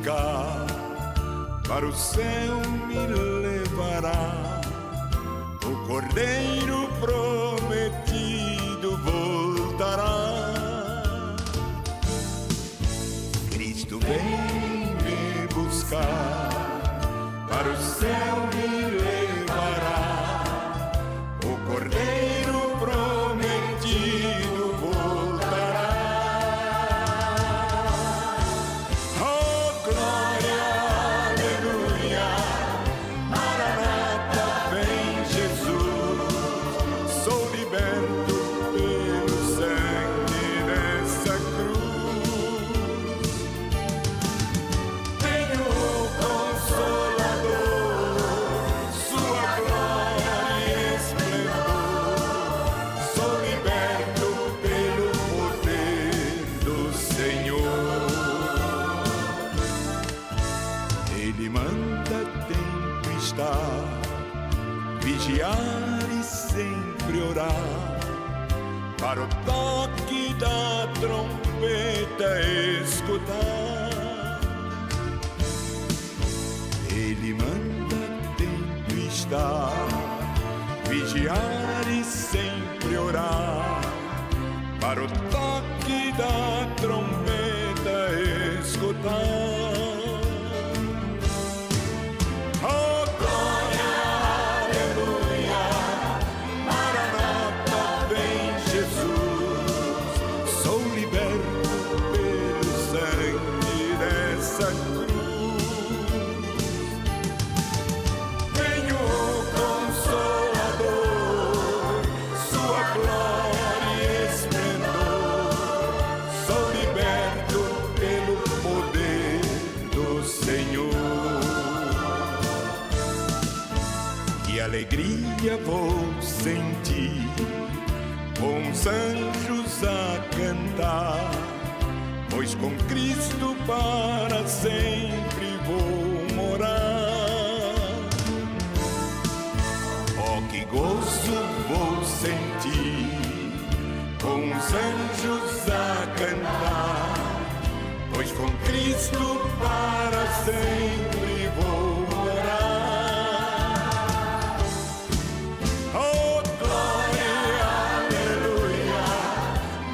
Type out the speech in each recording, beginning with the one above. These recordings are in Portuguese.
buscar, para o céu me levará. O Cordeiro prometido voltará. Cristo vem me buscar, para o céu me levará. O Cordeiro prometido voltará. Oh, glória, aleluia, Maranata, vem Jesus. Sou liberto pelo sangue dessa cruz. Tenho o Consolador, sua glória e esplendor. Sou liberto pelo poder do Senhor. Ele manda tempo estar, vigiar e sempre orar, para o toque da trombeta escutar. Ele manda tempo estar, vigiar e sempre orar, para o toque da trombeta escutar. Oh, glória, aleluia, Maranata, vem Jesus. Sou liberto pelo sangue dessa cruz. Tenho o Consolador, sua glória e esplendor. Sou liberto pelo poder do Senhor. Que alegria vou sentir, com os anjos a cantar, pois com Cristo para sempre vou morar. Oh, que gozo vou sentir, com os anjos a cantar, pois com Cristo para sempre vou morar. Oh, glória, aleluia,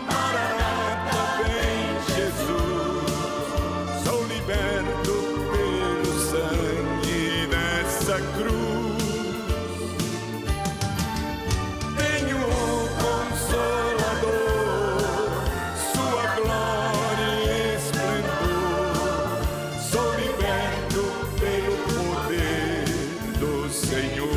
Maranata, vem Jesus. Sou liberto pelo sangue dessa cruz. Tenho o Consolador, sua glória e esplendor. Sou liberto pelo poder do Senhor.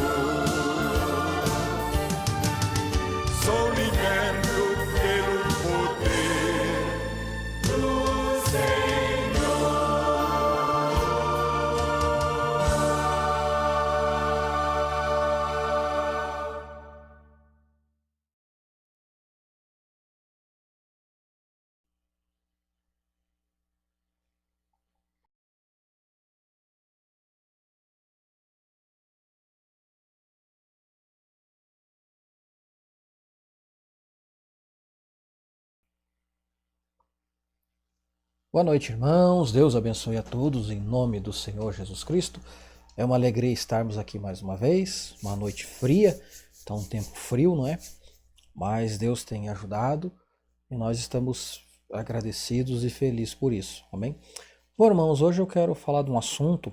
Sou liberto pelo poder do Senhor. Boa noite, irmãos. Deus abençoe a todos em nome do Senhor Jesus Cristo. É uma alegria estarmos aqui mais uma vez. Uma noite fria, está um tempo frio, não é? Mas Deus tem ajudado e nós estamos agradecidos e felizes por isso. Amém? Bom, irmãos, hoje eu quero falar de um assunto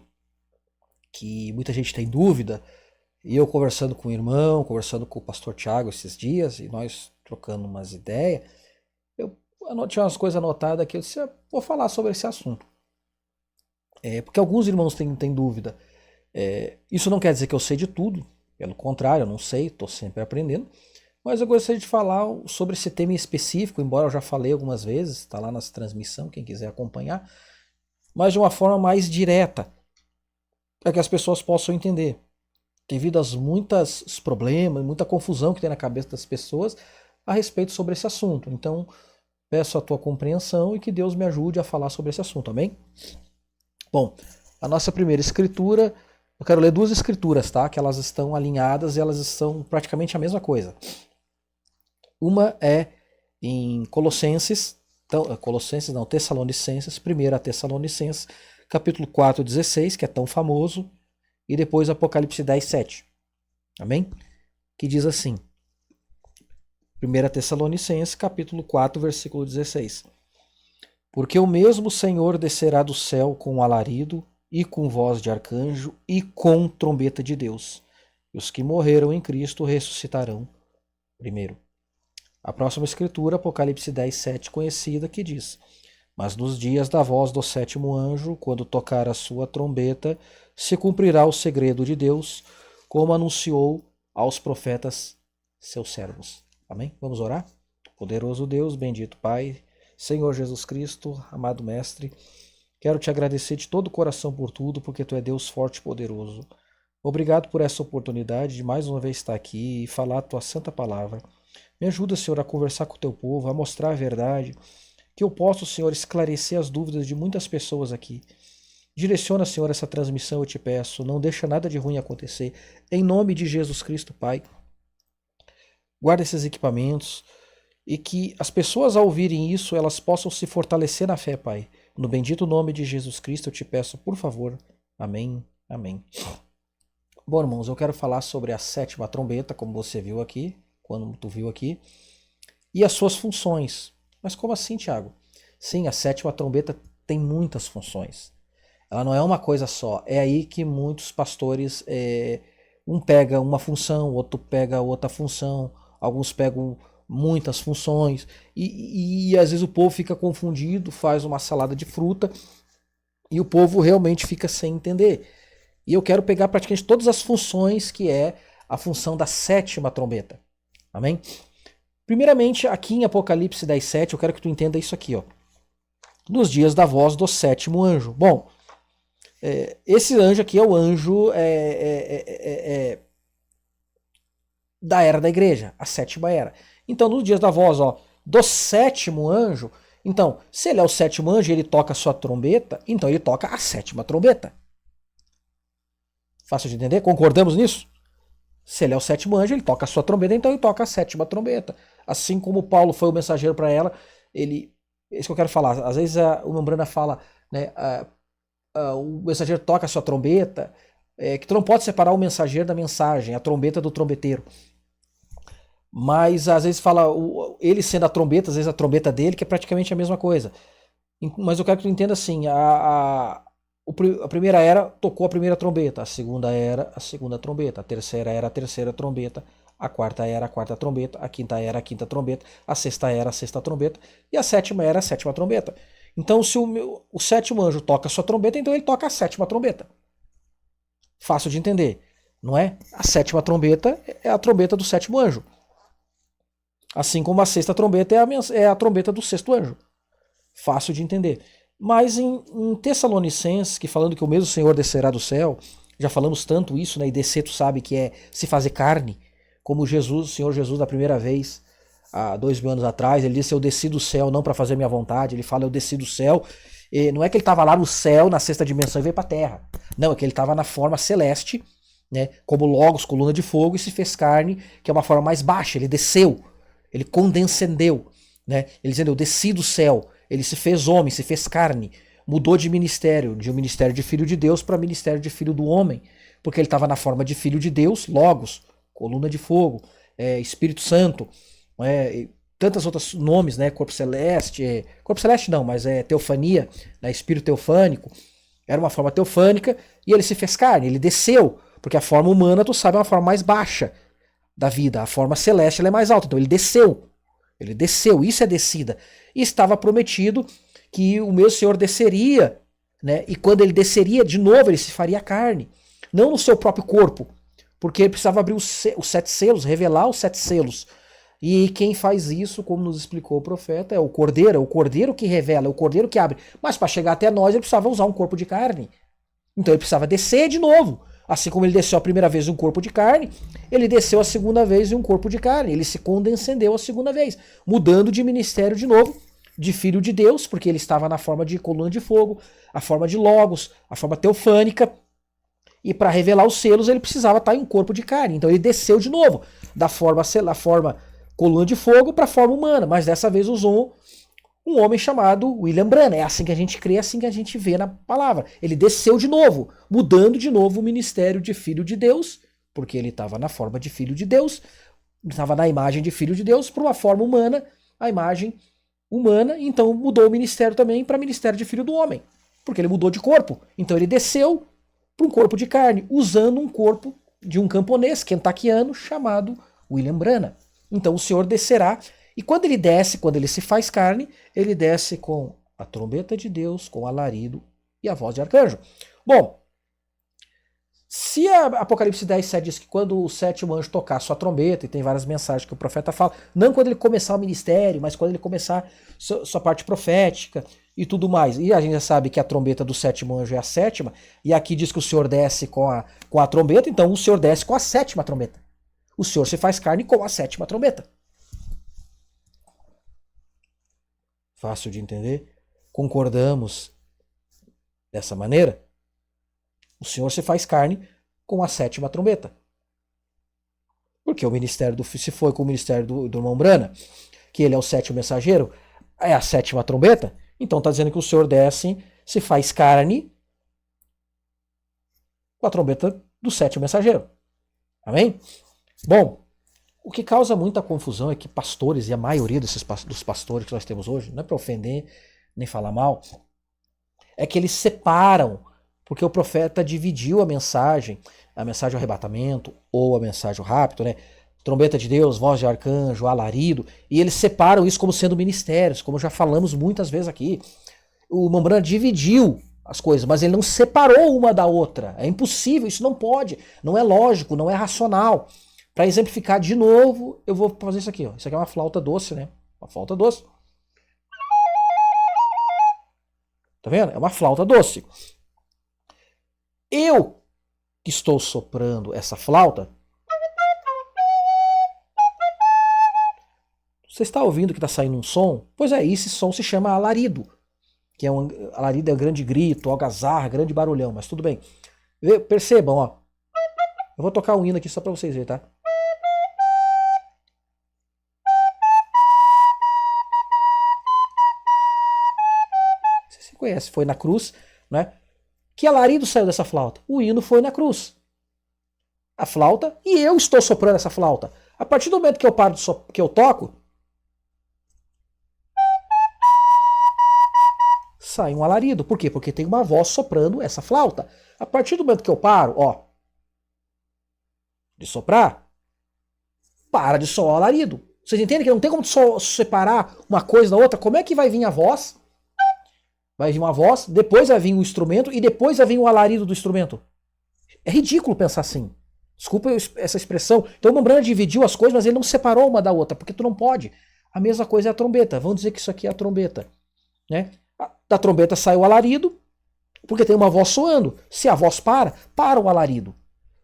que muita gente tem dúvida. E eu conversando com o irmão, conversando com o pastor Tiago esses dias, e nós trocando umas ideias, eu tinha umas coisas anotadas aqui, eu disse, vou falar sobre esse assunto. Porque alguns irmãos têm dúvida. Isso não quer dizer que eu sei de tudo, pelo contrário, eu não sei, estou sempre aprendendo. Mas eu gostaria de falar sobre esse tema em específico, embora eu já falei algumas vezes, está lá nessa transmissão, quem quiser acompanhar, mas de uma forma mais direta, para que as pessoas possam entender. Devido a muitos problemas, muita confusão que tem na cabeça das pessoas a respeito sobre esse assunto. Então, peço a tua compreensão e que Deus me ajude a falar sobre esse assunto, amém? Bom, a nossa primeira escritura, eu quero ler duas escrituras, tá? Que elas estão alinhadas e elas são praticamente a mesma coisa. Uma é em Tessalonicenses, 1 Tessalonicenses, capítulo 4, 16, que é tão famoso, e depois Apocalipse 10, 7. Amém? Que diz assim, 1 Tessalonicenses, capítulo 4, versículo 16. Porque o mesmo Senhor descerá do céu com alarido, e com voz de arcanjo, e com trombeta de Deus. E os que morreram em Cristo ressuscitarão primeiro. A próxima escritura, Apocalipse 10, 7, conhecida, que diz: Mas nos dias da voz do sétimo anjo, quando tocar a sua trombeta, se cumprirá o segredo de Deus, como anunciou aos profetas seus servos. Amém? Vamos orar? Poderoso Deus, bendito Pai, Senhor Jesus Cristo, amado Mestre, quero te agradecer de todo o coração por tudo, porque tu é Deus forte e poderoso. Obrigado por essa oportunidade de mais uma vez estar aqui e falar a tua santa palavra. Me ajuda, Senhor, a conversar com o teu povo, a mostrar a verdade, que eu possa, Senhor, esclarecer as dúvidas de muitas pessoas aqui. Direciona, Senhor, essa transmissão, eu te peço, não deixa nada de ruim acontecer. Em nome de Jesus Cristo, Pai, guarda esses equipamentos e que as pessoas, ao ouvirem isso, elas possam se fortalecer na fé, Pai. No bendito nome de Jesus Cristo, eu te peço, por favor. Amém, amém. Bom, irmãos, eu quero falar sobre a sétima trombeta, como você viu aqui, quando tu viu aqui, e as suas funções. Mas como assim, Tiago? Sim, a sétima trombeta tem muitas funções. Ela não é uma coisa só. É aí que muitos pastores, um pega uma função, outro pega outra função, alguns pegam muitas funções, e às vezes o povo fica confundido, faz uma salada de fruta, e o povo realmente fica sem entender. E eu quero pegar praticamente todas as funções que é a função da sétima trombeta. Amém? Primeiramente, aqui em Apocalipse 10, 7, eu quero que tu entenda isso aqui, ó. Nos dias da voz do sétimo anjo. Bom, esse anjo aqui é o anjo da era da igreja, a sétima era. Então, nos dias da voz, ó, do sétimo anjo, então, se ele é o sétimo anjo e ele toca a sua trombeta, então ele toca a sétima trombeta. Fácil de entender? Concordamos nisso? Se ele é o sétimo anjo, ele toca a sua trombeta, então ele toca a sétima trombeta. Assim como Paulo foi o mensageiro para ela, ele... É isso que eu quero falar. Às vezes o Membrana fala, né, o mensageiro toca a sua trombeta, que tu não pode separar o mensageiro da mensagem, a trombeta do trombeteiro. Mas às vezes fala, ele sendo a trombeta, às vezes a trombeta dele, que é praticamente a mesma coisa. Mas eu quero que tu entenda assim, a primeira era tocou a primeira trombeta, a segunda era a segunda trombeta, a terceira era a terceira trombeta, a quarta era a quarta trombeta, a quinta era a quinta trombeta, a sexta era a sexta trombeta e a sétima era a sétima trombeta. Então se o sétimo anjo toca a sua trombeta, então ele toca a sétima trombeta. Fácil de entender, não é? A sétima trombeta é a trombeta do sétimo anjo. Assim como a sexta trombeta é a trombeta do sexto anjo. Fácil de entender. Mas em Tessalonicenses, que falando que o mesmo Senhor descerá do céu, já falamos tanto isso, né? E descer, tu sabe que é se fazer carne, como o Senhor Jesus da primeira vez, há 2000 anos atrás, ele disse: eu desci do céu não para fazer minha vontade. Ele fala: eu desci do céu. E não é que ele estava lá no céu, na sexta dimensão, e veio para a terra. Não, é que ele estava na forma celeste, né? Como Logos, coluna de fogo, e se fez carne, que é uma forma mais baixa. Ele desceu, ele condescendeu, né? Ele dizendo: eu desci do céu. Ele se fez homem, se fez carne, mudou de um ministério de filho de Deus para ministério de filho do homem, porque ele estava na forma de filho de Deus, Logos, coluna de fogo, Espírito Santo, tantos outros nomes, né? Corpo celeste não, mas teofania, né? Espírito teofânico, era uma forma teofânica, e ele se fez carne, ele desceu, porque a forma humana, tu sabe, é uma forma mais baixa da vida, a forma celeste ela é mais alta, então ele desceu, isso é descida. E estava prometido que o meu Senhor desceria, né? E quando ele desceria de novo, ele se faria carne. Não no seu próprio corpo, porque ele precisava abrir os 7 selos, revelar os 7 selos. E quem faz isso, como nos explicou o profeta, é o cordeiro que revela, é o cordeiro que abre. Mas para chegar até nós, ele precisava usar um corpo de carne. Então ele precisava descer de novo. Assim como ele desceu a primeira vez em um corpo de carne, ele desceu a segunda vez em um corpo de carne. Ele se condescendeu a segunda vez, mudando de ministério de novo, de filho de Deus, porque ele estava na forma de coluna de fogo, a forma de Logos, a forma teofânica, e para revelar os selos ele precisava estar em um corpo de carne. Então ele desceu de novo, da forma coluna de fogo para a forma humana, mas dessa vez usou Um homem chamado William Branham. É assim que a gente crê, é assim que a gente vê na palavra. Ele desceu de novo, mudando de novo o ministério de filho de Deus, porque ele estava na forma de filho de Deus, estava na imagem de filho de Deus, para uma forma humana, a imagem humana, então mudou o ministério também para ministério de filho do homem, porque ele mudou de corpo. Então ele desceu para um corpo de carne, usando um corpo de um camponês kentuckiano chamado William Branham. Então o Senhor descerá, e quando ele desce, quando ele se faz carne, ele desce com a trombeta de Deus, com o alarido e a voz de arcanjo. Bom, se a Apocalipse 10:7 diz que quando o sétimo anjo tocar sua trombeta, e tem várias mensagens que o profeta fala, não quando ele começar o ministério, mas quando ele começar sua parte profética e tudo mais. E a gente já sabe que a trombeta do sétimo anjo é a sétima, e aqui diz que o Senhor desce com a trombeta, então o Senhor desce com a sétima trombeta. O Senhor se faz carne com a sétima trombeta. Fácil de entender? Concordamos dessa maneira? O Senhor se faz carne com a sétima trombeta. Porque o ministério se foi com o ministério do irmão Branham, que ele é o sétimo mensageiro, é a sétima trombeta, então está dizendo que o Senhor desce, se faz carne com a trombeta do sétimo mensageiro. Amém? Bom, o que causa muita confusão é que pastores, e a maioria dos pastores que nós temos hoje, não é para ofender nem falar mal, é que eles separam, porque o profeta dividiu a mensagem do arrebatamento, ou a mensagem rápido, né? Trombeta de Deus, voz de arcanjo, alarido, e eles separam isso como sendo ministérios, como já falamos muitas vezes aqui. O irmão Branham dividiu as coisas, mas ele não separou uma da outra. É impossível, isso não pode, não é lógico, não é racional. Para exemplificar de novo, eu vou fazer isso aqui. Ó. Isso aqui é uma flauta doce, né? Uma flauta doce. Tá vendo? É uma flauta doce. Eu que estou soprando essa flauta, você está ouvindo que está saindo um som? Pois é, esse som se chama alarido. Que é alarido é um grande grito, algazarra, grande barulhão, mas tudo bem. Percebam, ó. Eu vou tocar um hino aqui só para vocês verem, tá? Você conhece, foi na cruz, né? Que alarido saiu dessa flauta? O hino foi na cruz. A flauta, e eu estou soprando essa flauta. A partir do momento que eu paro que eu toco, sai um alarido. Por quê? Porque tem uma voz soprando essa flauta. A partir do momento que eu paro, ó, de soprar, para de soar o alarido. Vocês entendem que não tem como separar uma coisa da outra? Como é que vai vir a voz? Vai vir uma voz, depois vai vir o instrumento e depois vai vir o alarido do instrumento. É ridículo pensar assim. Desculpa essa expressão. Então o Branham dividiu as coisas, mas ele não separou uma da outra, porque tu não pode. A mesma coisa é a trombeta. Vamos dizer que isso aqui é a trombeta. Né? Da trombeta sai o alarido, porque tem uma voz soando. Se a voz para o alarido.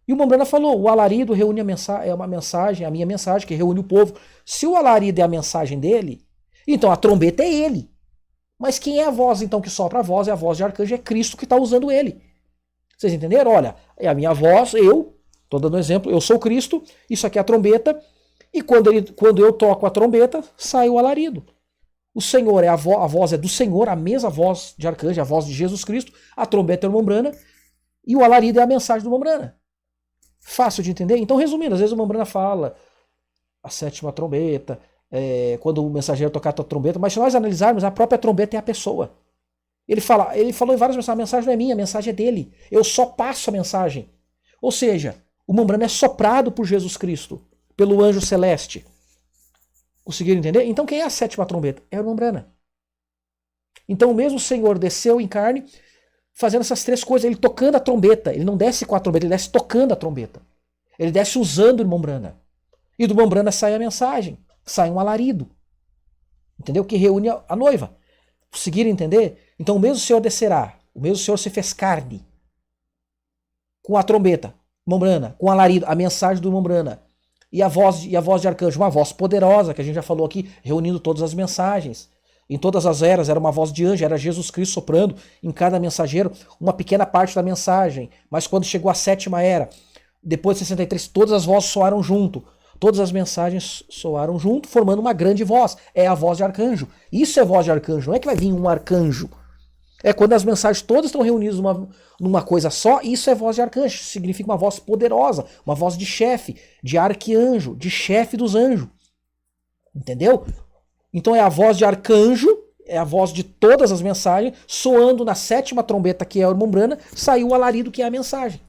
E o Branham falou, o alarido reúne é uma mensagem, a minha mensagem, que reúne o povo. Se o alarido é a mensagem dele, então a trombeta é ele. Mas quem é a voz, então, que sopra a voz? É a voz de arcanjo, é Cristo que está usando ele. Vocês entenderam? Olha, é a minha voz, estou dando um exemplo, eu sou Cristo, isso aqui é a trombeta, e quando eu toco a trombeta, sai o alarido. O Senhor, a voz é do Senhor, a mesma voz de arcanjo, a voz de Jesus Cristo, a trombeta é o irmão Branham, e o alarido é a mensagem do irmão Branham. Fácil de entender? Então, resumindo, às vezes o irmão Branham fala a sétima trombeta, quando o mensageiro tocar a trombeta, mas se nós analisarmos, a própria trombeta é a pessoa. Ele falou em várias mensagens, a mensagem não é minha, a mensagem é dele. Eu só passo a mensagem. Ou seja, o irmão Branham é soprado por Jesus Cristo, pelo anjo celeste. Conseguiram entender? Então quem é a sétima trombeta? É o irmão Branham. Então o mesmo Senhor desceu em carne, fazendo essas três coisas, ele tocando a trombeta. Ele não desce com a trombeta, ele desce tocando a trombeta. Ele desce usando o irmão Branham. E do irmão Branham sai a mensagem, sai um alarido. Entendeu? Que reúne a noiva. Conseguiram entender? Então o mesmo Senhor descerá, o mesmo Senhor se fez carne, com a trombeta, irmão Branham, com o alarido, a mensagem do irmão Branham. E a voz de arcanjo, uma voz poderosa, que a gente já falou aqui, reunindo todas as mensagens. Em todas as eras era uma voz de anjo, era Jesus Cristo soprando em cada mensageiro uma pequena parte da mensagem. Mas quando chegou a sétima era, depois de 63, todas as vozes soaram junto. todas as mensagens soaram junto, formando uma grande voz. É a voz de arcanjo. Isso é voz de arcanjo, não é que vai vir um arcanjo. É quando as mensagens todas estão reunidas numa coisa só, isso é voz de arcanjo. Significa uma voz poderosa, uma voz de chefe, de arquianjo, de chefe dos anjos. Entendeu? Então é a voz de arcanjo, é a voz de todas as mensagens, soando na 7ª trombeta, que é a urmumbrana, saiu o alarido, que é a mensagem.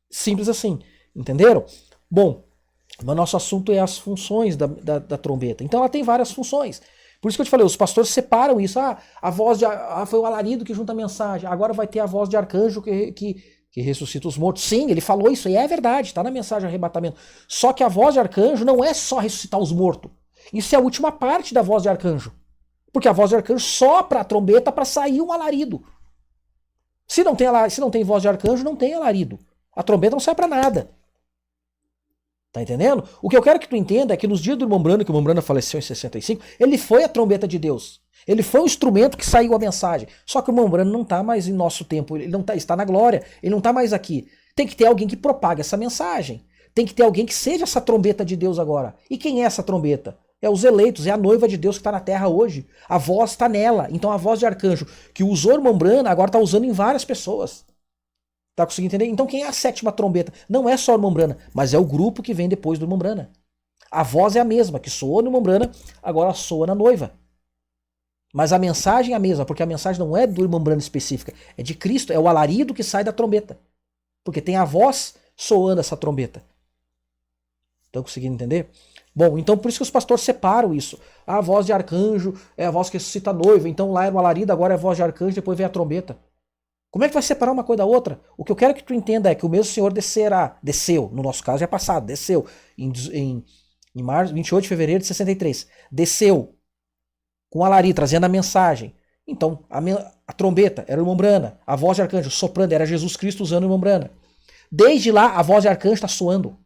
Simples assim. Entenderam? Bom, mas nosso assunto é as funções da trombeta. Então ela tem várias funções. Por isso que eu te falei, os pastores separam isso. A voz de foi o alarido que junta a mensagem. Agora vai ter a voz de arcanjo que ressuscita os mortos. Sim, ele falou isso e é verdade, está na mensagem arrebatamento. Só que a voz de arcanjo não é só ressuscitar os mortos. Isso é a última parte da voz de arcanjo. Porque a voz de arcanjo sopra a trombeta para sair um alarido. Se não tem voz de arcanjo, não tem alarido. A trombeta não serve para nada. Tá entendendo? O que eu quero que tu entenda é que nos dias do irmão Brana, que o irmão Brana faleceu em 65, ele foi a trombeta de Deus. Ele foi o instrumento que saiu a mensagem. Só que o irmão Brana não está mais em nosso tempo, ele não está na glória, ele não está mais aqui. Tem que ter alguém que propague essa mensagem. Tem que ter alguém que seja essa trombeta de Deus agora. E quem é essa trombeta? É os eleitos, é a noiva de Deus que está na terra hoje. A voz está nela. Então a voz de arcanjo que usou o irmão Brana agora está usando em várias pessoas. Tá conseguindo entender? Então quem é a 7ª trombeta? Não é só o irmão Brana, mas é o grupo que vem depois do irmão Brana. A voz é a mesma, que soou no irmão Brana, agora soa na noiva. Mas a mensagem é a mesma, porque a mensagem não é do irmão Brana específica, é de Cristo, é o alarido que sai da trombeta. Porque tem a voz soando essa trombeta. Estão conseguindo entender? Bom, então por isso que os pastores separam isso. A voz de arcanjo é a voz que ressuscita a noiva, então lá era o alarido, agora é a voz de arcanjo, depois vem a trombeta. Como é que vai separar uma coisa da outra? O que eu quero que tu entenda é que o mesmo Senhor desceu, no nosso caso é passado, desceu, em março, 28 de fevereiro de 63, desceu com o alarido, trazendo a mensagem. Então, a trombeta era o irmão Brana, a voz de arcanjo soprando, era Jesus Cristo usando o irmão Brana. Desde lá, a voz de arcanjo está soando.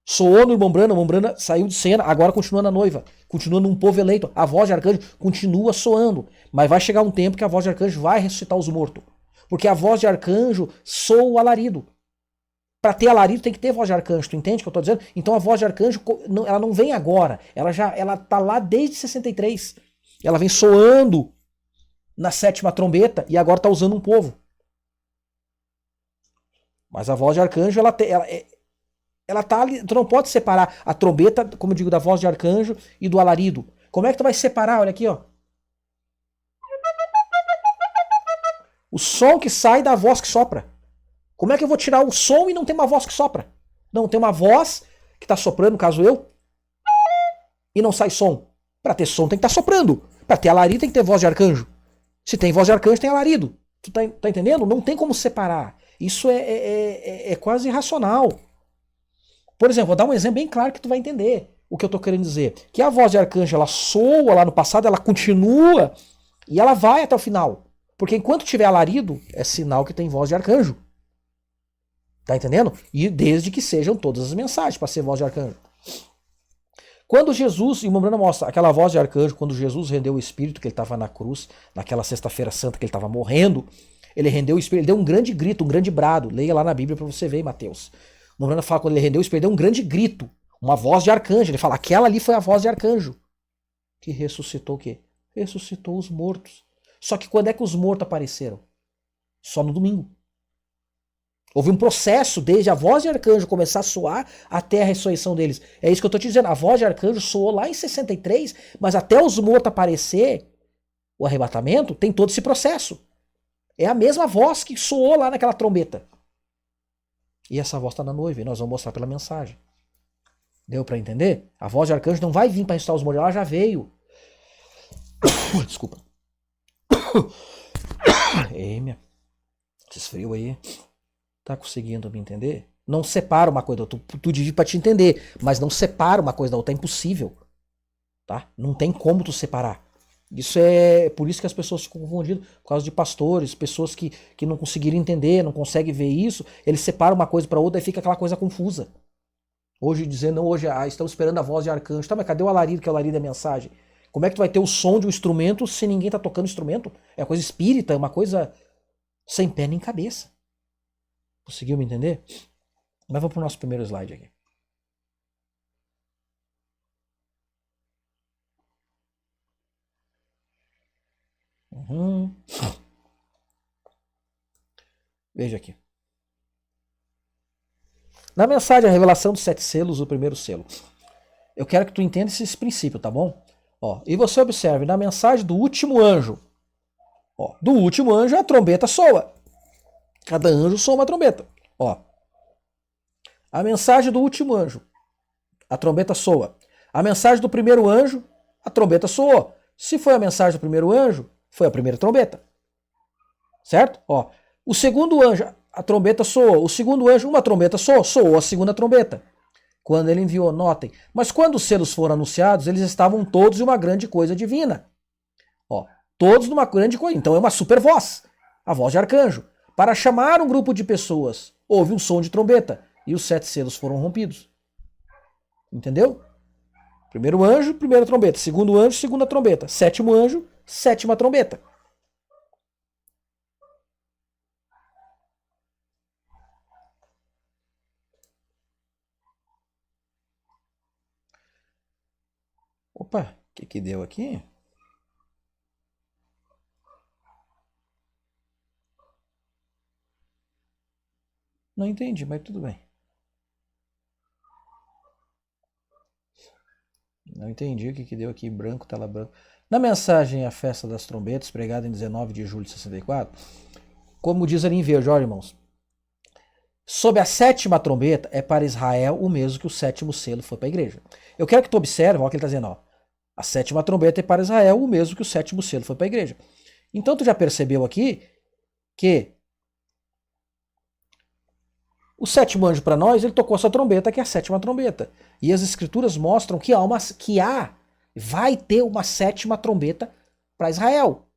Soou no irmão Brana saiu de cena, agora continua na noiva, continua num povo eleito. A voz de arcanjo continua soando, mas vai chegar um tempo que a voz de arcanjo vai ressuscitar os mortos. Porque a voz de arcanjo soa o alarido. Para ter alarido tem que ter voz de arcanjo, tu entende o que eu estou dizendo? Então a voz de arcanjo, ela não vem agora, ela tá lá desde 63. Ela vem soando na 7ª trombeta e agora está usando um povo. Mas a voz de arcanjo, ela tá ali, tu não pode separar a trombeta, como eu digo, da voz de arcanjo e do alarido. Como é que tu vai separar? Olha aqui, ó. O som que sai da voz que sopra. Como é que eu vou tirar o som e não ter uma voz que sopra? Não, tem uma voz que está soprando, no caso eu, e não sai som. Para ter som tem que estar soprando. Para ter alarido tem que ter voz de arcanjo. Se tem voz de arcanjo, tem alarido. Tu tá entendendo? Não tem como separar. Isso é quase irracional. Por exemplo, vou dar um exemplo bem claro que tu vai entender o que eu estou querendo dizer. Que a voz de arcanjo, ela soa lá no passado, ela continua e ela vai até o final. Porque enquanto tiver alarido, é sinal que tem voz de arcanjo. Tá entendendo? E desde que sejam todas as mensagens para ser voz de arcanjo. Quando Jesus, e o Mombrana mostra aquela voz de arcanjo, quando Jesus rendeu o Espírito, que ele estava na cruz, naquela sexta-feira santa que ele estava morrendo, ele rendeu o Espírito, ele deu um grande grito, um grande brado. Leia lá na Bíblia para você ver, em Mateus. O Mombrana fala, quando ele rendeu o Espírito, ele deu um grande grito, uma voz de arcanjo. Ele fala, aquela ali foi a voz de arcanjo. Que ressuscitou o quê? Ressuscitou os mortos. Só que quando é que os mortos apareceram? Só no domingo. Houve um processo desde a voz de arcanjo começar a soar até a ressurreição deles. É isso que eu estou te dizendo. A voz de arcanjo soou lá em 63, mas até os mortos aparecer, o arrebatamento, tem todo esse processo. É a mesma voz que soou lá naquela trombeta. E essa voz está na noiva, e nós vamos mostrar pela mensagem. Deu para entender? A voz de arcanjo não vai vir para ressuscitar os mortos, ela já veio. Desculpa. Ei, minha. Esses frios aí. Tá conseguindo me entender? Não separa uma coisa da outra. Tu divide pra te entender, mas não separa uma coisa da outra. É impossível. Tá? Não tem como tu separar. Isso é por isso que as pessoas ficam confundidas, por causa de pastores, pessoas que não conseguiram entender, não conseguem ver isso. Eles separam uma coisa para outra e fica aquela coisa confusa. Hoje dizendo, não, hoje estamos esperando a voz de arcanjo. Tá, mas cadê o alarido, que é o alarido da mensagem? Como é que tu vai ter o som de um instrumento se ninguém tá tocando instrumento? É uma coisa espírita, é uma coisa sem pé nem cabeça. Conseguiu me entender? Mas vamos para o nosso primeiro slide aqui. Veja aqui. Na mensagem, a revelação dos 7 selos, o primeiro selo. Eu quero que tu entenda esse princípio, tá bom? Ó, e você observe, na mensagem do último anjo, ó, do último anjo a trombeta soa. Cada anjo soa uma trombeta. Ó, a mensagem do último anjo, a trombeta soa. A mensagem do primeiro anjo, a trombeta soou. Se foi a mensagem do primeiro anjo, foi a primeira trombeta. Certo? Ó, o segundo anjo, a trombeta soou. O segundo anjo, uma trombeta soou. Soou a segunda trombeta. Quando ele enviou, notem. Mas quando os selos foram anunciados, eles estavam todos em uma grande coisa divina. Ó, todos numa grande coisa. Então é uma super voz. A voz de arcanjo. Para chamar um grupo de pessoas, houve um som de trombeta. E os 7 selos foram rompidos. Entendeu? Primeiro anjo, primeira trombeta. Segundo anjo, segunda trombeta. Sétimo anjo, sétima trombeta. Opa, o que deu aqui? Não entendi, mas tudo bem. Não entendi o que deu aqui, branco, tela branca. Na mensagem A Festa das Trombetas, pregada em 19 de julho de 64, como diz ali em verde, olha, irmãos, sob a sétima trombeta é para Israel o mesmo que o sétimo selo foi para a igreja. Eu quero que tu observe, olha o que ele está dizendo, ó. A sétima trombeta é para Israel o mesmo que o sétimo selo foi para a igreja. Então tu já percebeu aqui que o sétimo anjo para nós, ele tocou essa trombeta, que é a sétima trombeta. E as escrituras mostram que vai ter uma sétima trombeta para Israel.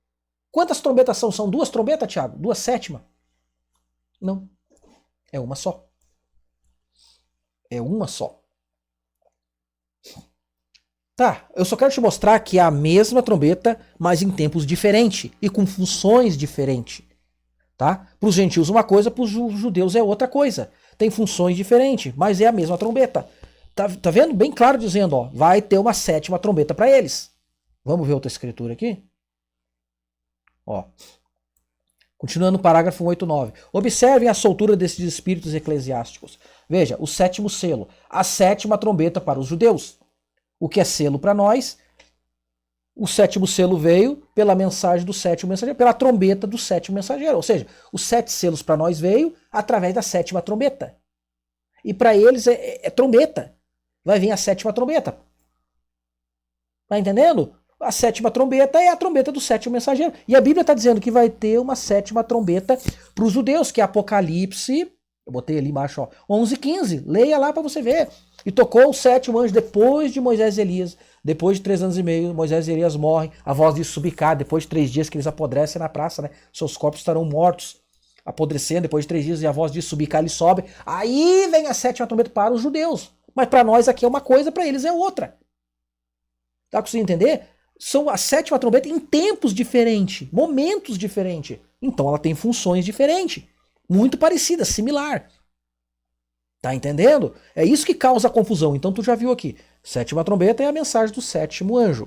Quantas trombetas são? São 2 trombetas, Tiago? 2 sétimas? Não. É uma só. É uma só. Tá, eu só quero te mostrar que é a mesma trombeta, mas em tempos diferentes e com funções diferentes. Tá? Para os gentios uma coisa, para os judeus é outra coisa. Tem funções diferentes, mas é a mesma trombeta. Tá vendo? Bem claro dizendo, ó, vai ter uma sétima trombeta para eles. Vamos ver outra escritura aqui? Ó. Continuando o parágrafo 189. Observem a soltura desses espíritos eclesiásticos. Veja, o sétimo selo, a sétima trombeta para os judeus. O que é selo para nós? O sétimo selo veio pela mensagem do sétimo mensageiro, pela trombeta do sétimo mensageiro. Ou seja, os 7 selos para nós veio através da sétima trombeta. E para eles é trombeta. Vai vir a sétima trombeta. Tá entendendo? A sétima trombeta é a trombeta do sétimo mensageiro. E a Bíblia está dizendo que vai ter uma sétima trombeta para os judeus, que é Apocalipse, eu botei ali embaixo, ó, 11:15. Leia lá para você ver. E tocou o sétimo anjo depois de Moisés e Elias. Depois de 3 anos e meio, Moisés e Elias morrem. A voz de Subicar, depois de 3 dias que eles apodrecem na praça, né? Seus corpos estarão mortos, apodrecendo. Depois de 3 dias, e a voz de Subicar, ele sobe. Aí vem a sétima trombeta para os judeus. Mas para nós aqui é uma coisa, para eles é outra. Tá conseguindo entender? São a sétima trombeta em tempos diferentes, momentos diferentes. Então ela tem funções diferentes, muito parecidas, similar. Tá entendendo? É isso que causa a confusão. Então tu já viu aqui. Sétima trombeta é a mensagem do sétimo anjo.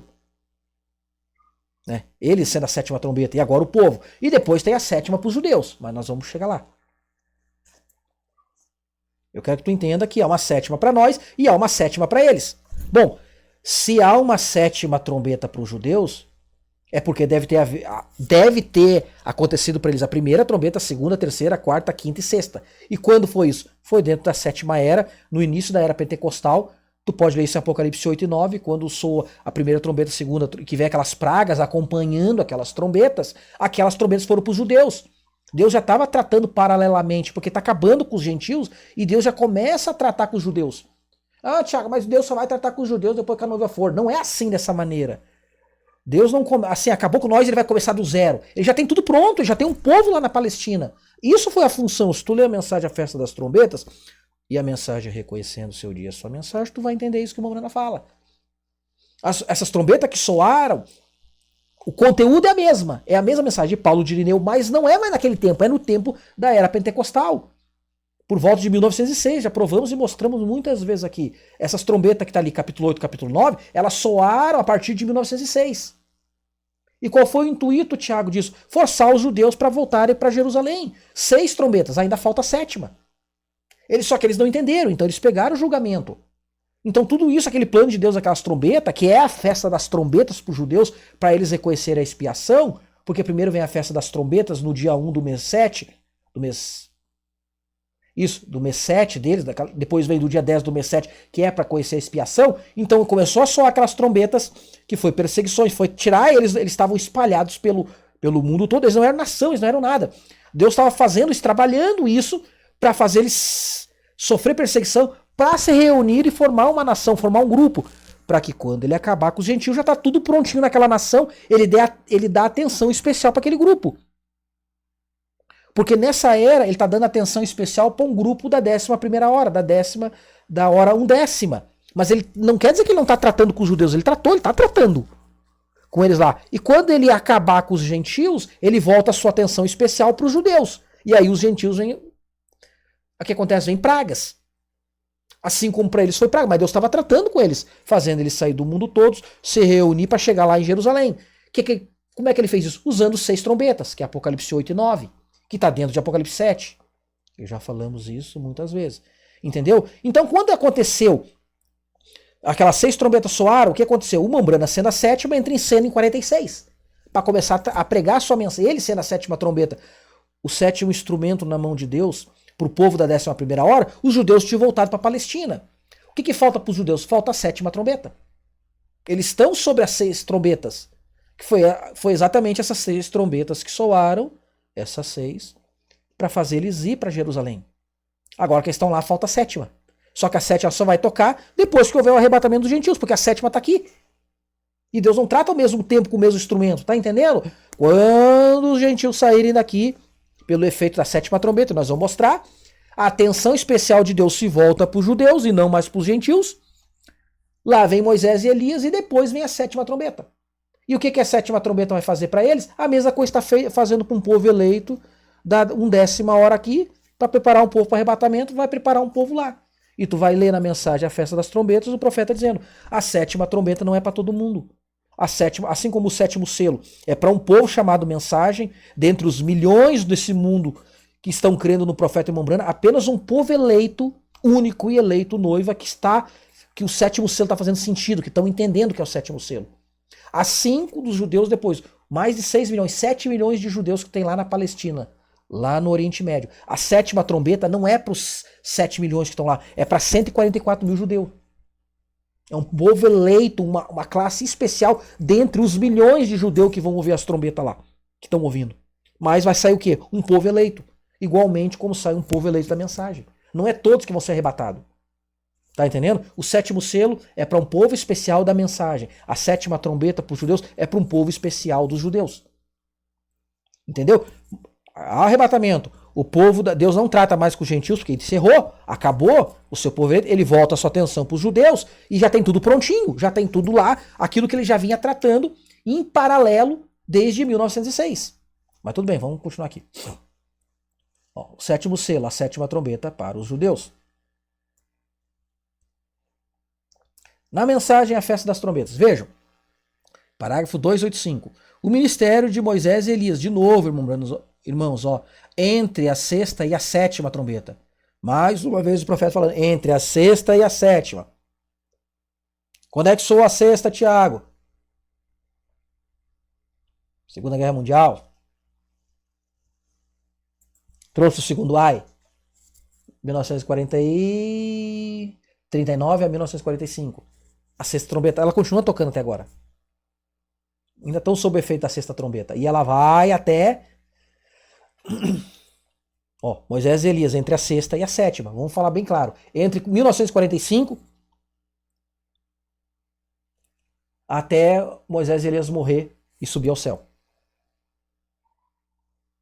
Né? Ele sendo a sétima trombeta e agora o povo. E depois tem a sétima para os judeus. Mas nós vamos chegar lá. Eu quero que tu entenda que há uma sétima para nós e há uma sétima para eles. Bom, se há uma sétima trombeta para os judeus, é porque deve ter acontecido para eles a primeira trombeta, a segunda, a terceira, a quarta, a quinta e sexta. E quando foi isso? Foi dentro da sétima era, no início da era pentecostal. Tu pode ler isso em Apocalipse 8 e 9, quando soa a primeira trombeta, a segunda, que vem aquelas pragas acompanhando aquelas trombetas foram para os judeus. Deus já estava tratando paralelamente, porque está acabando com os gentios, e Deus já começa a tratar com os judeus. Ah, Tiago, mas Deus só vai tratar com os judeus depois que a noiva for. Não é assim dessa maneira. Deus não assim, acabou com nós, ele vai começar do zero. Ele já tem tudo pronto, ele já tem um povo lá na Palestina. Isso foi a função. Se tu ler a mensagem A Festa das Trombetas, e a mensagem Reconhecendo o Seu Dia, a Sua Mensagem, tu vai entender isso que o Morana fala. Essas trombetas que soaram, o conteúdo é a mesma mensagem de Paulo de Irineu, mas não é mais naquele tempo, é no tempo da era pentecostal. Por volta de 1906, já provamos e mostramos muitas vezes aqui. Essas trombetas que está ali, capítulo 8, capítulo 9, elas soaram a partir de 1906. E qual foi o intuito, Tiago, disso? Forçar os judeus para voltarem para Jerusalém. 6 trombetas, ainda falta a 7ª. Só que eles não entenderam, então eles pegaram o julgamento. Então tudo isso, aquele plano de Deus, aquelas trombetas, que é a festa das trombetas para os judeus, para eles reconhecerem a expiação, porque primeiro vem a festa das trombetas no dia 1 do mês 7, do mês 7 deles, depois vem do dia 10 do mês 7, que é para conhecer a expiação. Então começou a soar aquelas trombetas, que foi perseguições, foi tirar eles estavam espalhados pelo mundo todo, eles não eram nação, eles não eram nada. Deus estava fazendo isso, trabalhando isso, para fazer eles sofrer perseguição, para se reunir e formar uma nação, formar um grupo, para que quando ele acabar com os gentios, já está tudo prontinho naquela nação, ele dá atenção especial para aquele grupo. Porque nessa era, ele está dando atenção especial para um grupo da 11ª hora, da hora 1/10. Mas ele não quer dizer que ele não está tratando com os judeus, ele está tratando com eles lá. E quando ele acabar com os gentios, ele volta a sua atenção especial para os judeus. E aí os gentios vêm... O que acontece? Vem pragas. Assim como para eles foi praga, mas Deus estava tratando com eles, fazendo eles sair do mundo todos, se reunir para chegar lá em Jerusalém. Como é que ele fez isso? Usando 6 trombetas, que é Apocalipse 8 e 9. Que está dentro de Apocalipse 7. Já falamos isso muitas vezes. Entendeu? Então, quando aconteceu, aquelas 6 trombetas soaram, o que aconteceu? O Mambrana, sendo a 7ª, entra em cena em 46. Para começar a pregar a sua mensagem. Ele sendo a 7ª trombeta, o 7º instrumento na mão de Deus, para o povo da 11ª hora, os judeus tinham voltado para a Palestina. O que falta para os judeus? Falta a 7ª trombeta. Eles estão sobre as 6 trombetas. Que foi exatamente essas 6 trombetas que soaram, essas 6, para fazer eles ir para Jerusalém. Agora que eles estão lá, falta a 7ª. Só que a 7ª só vai tocar depois que houver o arrebatamento dos gentios, porque a 7ª está aqui. E Deus não trata ao mesmo tempo com o mesmo instrumento, tá entendendo? Quando os gentios saírem daqui, pelo efeito da 7ª trombeta, nós vamos mostrar, a atenção especial de Deus se volta para os judeus e não mais para os gentios. Lá vem Moisés e Elias e depois vem a 7ª trombeta. E o que a 7ª trombeta vai fazer para eles? A mesma coisa está fazendo para um povo eleito, da 11ª hora aqui, para preparar um povo para arrebatamento, vai preparar um povo lá. E tu vai ler na mensagem a festa das trombetas, o profeta dizendo, a 7ª trombeta não é para todo mundo. A 7ª, assim como o 7º selo é para um povo chamado mensagem, dentre os milhões desse mundo que estão crendo no profeta Mambrana, apenas um povo eleito, único e eleito noiva, que o 7º selo está fazendo sentido, que estão entendendo que é o 7º selo. Assim dos judeus depois, mais de 6 milhões, 7 milhões de judeus que tem lá na Palestina, lá no Oriente Médio. A 7ª trombeta não é para os 7 milhões que estão lá, é para 144 mil judeus. É um povo eleito, uma classe especial dentre os milhões de judeus que vão ouvir as trombetas lá, que estão ouvindo. Mas vai sair o quê? Um povo eleito. Igualmente como sai um povo eleito da mensagem. Não é todos que vão ser arrebatados. Tá entendendo? O 7º selo é para um povo especial da mensagem. A 7ª trombeta para os judeus é para um povo especial dos judeus. Entendeu? Arrebatamento. O povo da Deus não trata mais com os gentios, porque encerrou, acabou o seu povo, ele volta a sua atenção para os judeus e já tem tudo prontinho, já tem tudo lá, aquilo que ele já vinha tratando em paralelo desde 1906. Mas tudo bem, vamos continuar aqui. Ó, o 7º selo, a 7ª trombeta para os judeus. Na mensagem, a festa das trombetas. Vejam, parágrafo 285. O ministério de Moisés e Elias, de novo, irmãos, ó, entre a 6ª e a 7ª trombeta. Mais uma vez o profeta falando, entre a 6ª e a 7ª. Quando é que soa a 6ª, Tiago? Segunda Guerra Mundial. Trouxe o segundo AI. 1939 a 1945. A 6ª trombeta, ela continua tocando até agora. Ainda estão sob o efeito da 6ª trombeta. E ela vai até... Ó, Moisés e Elias, entre a 6ª e a 7ª. Vamos falar bem claro. Entre 1945 até Moisés e Elias morrer e subir ao céu.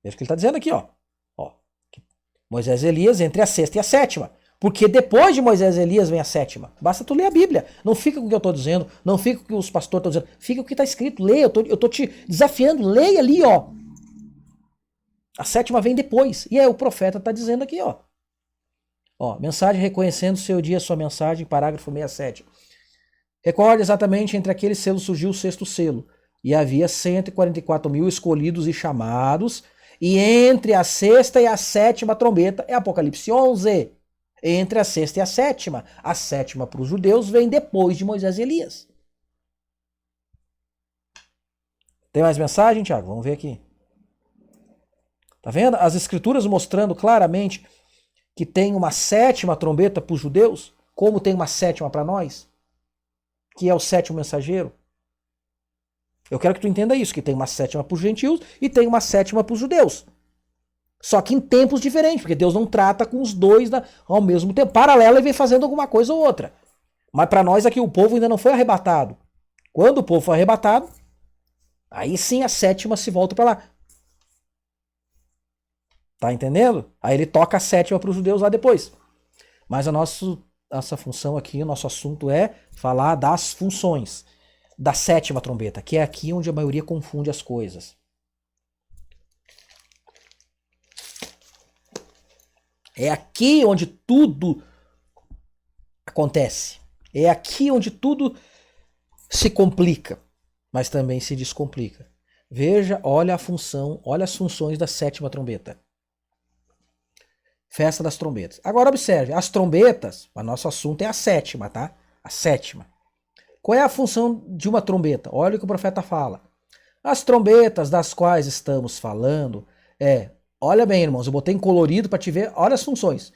Veja o que ele está dizendo aqui, ó. Moisés e Elias entre a 6ª e a 7ª. Porque depois de Moisés e Elias vem a 7ª. Basta tu ler a Bíblia. Não fica com o que eu estou dizendo, não fica com o que os pastores estão dizendo. Fica com o que está escrito. Leia, eu tô te desafiando. Leia ali, ó. A 7ª vem depois. E aí o profeta está dizendo aqui, ó. Ó, mensagem reconhecendo seu dia, sua mensagem, parágrafo 67. Recorde exatamente entre aqueles selos surgiu o sexto selo. E havia 144 mil escolhidos e chamados. E entre a sexta e a sétima trombeta é Apocalipse 11. Entre a sexta e a sétima. A sétima para os judeus vem depois de Moisés e Elias. Tem mais mensagem, Tiago? Vamos ver aqui. Tá vendo? As escrituras mostrando claramente que tem uma sétima trombeta para os judeus, como tem uma sétima para nós, que é o sétimo mensageiro. Eu quero que tu entenda isso, que tem uma sétima para os gentios e tem uma sétima para os judeus. Só que em tempos diferentes, porque Deus não trata com os dois ao mesmo tempo. Paralelo e vem fazendo alguma coisa ou outra. Mas para nós aqui o povo ainda não foi arrebatado. Quando o povo foi arrebatado, aí sim a sétima se volta para lá. Tá entendendo? Aí ele toca a sétima para os judeus lá depois. Mas a nossa função aqui, o nosso assunto é falar das funções da sétima trombeta, que é aqui onde a maioria confunde as coisas. É aqui onde tudo acontece. É aqui onde tudo se complica, mas também se descomplica. Veja, olha a função, olha as funções da sétima trombeta. Festa das trombetas. Agora observe, as trombetas, o nosso assunto é a sétima, tá? A sétima. Qual é a função de uma trombeta? Olha o que o profeta fala. As trombetas das quais estamos falando olha bem, irmãos, eu botei em colorido para te ver, olha as funções.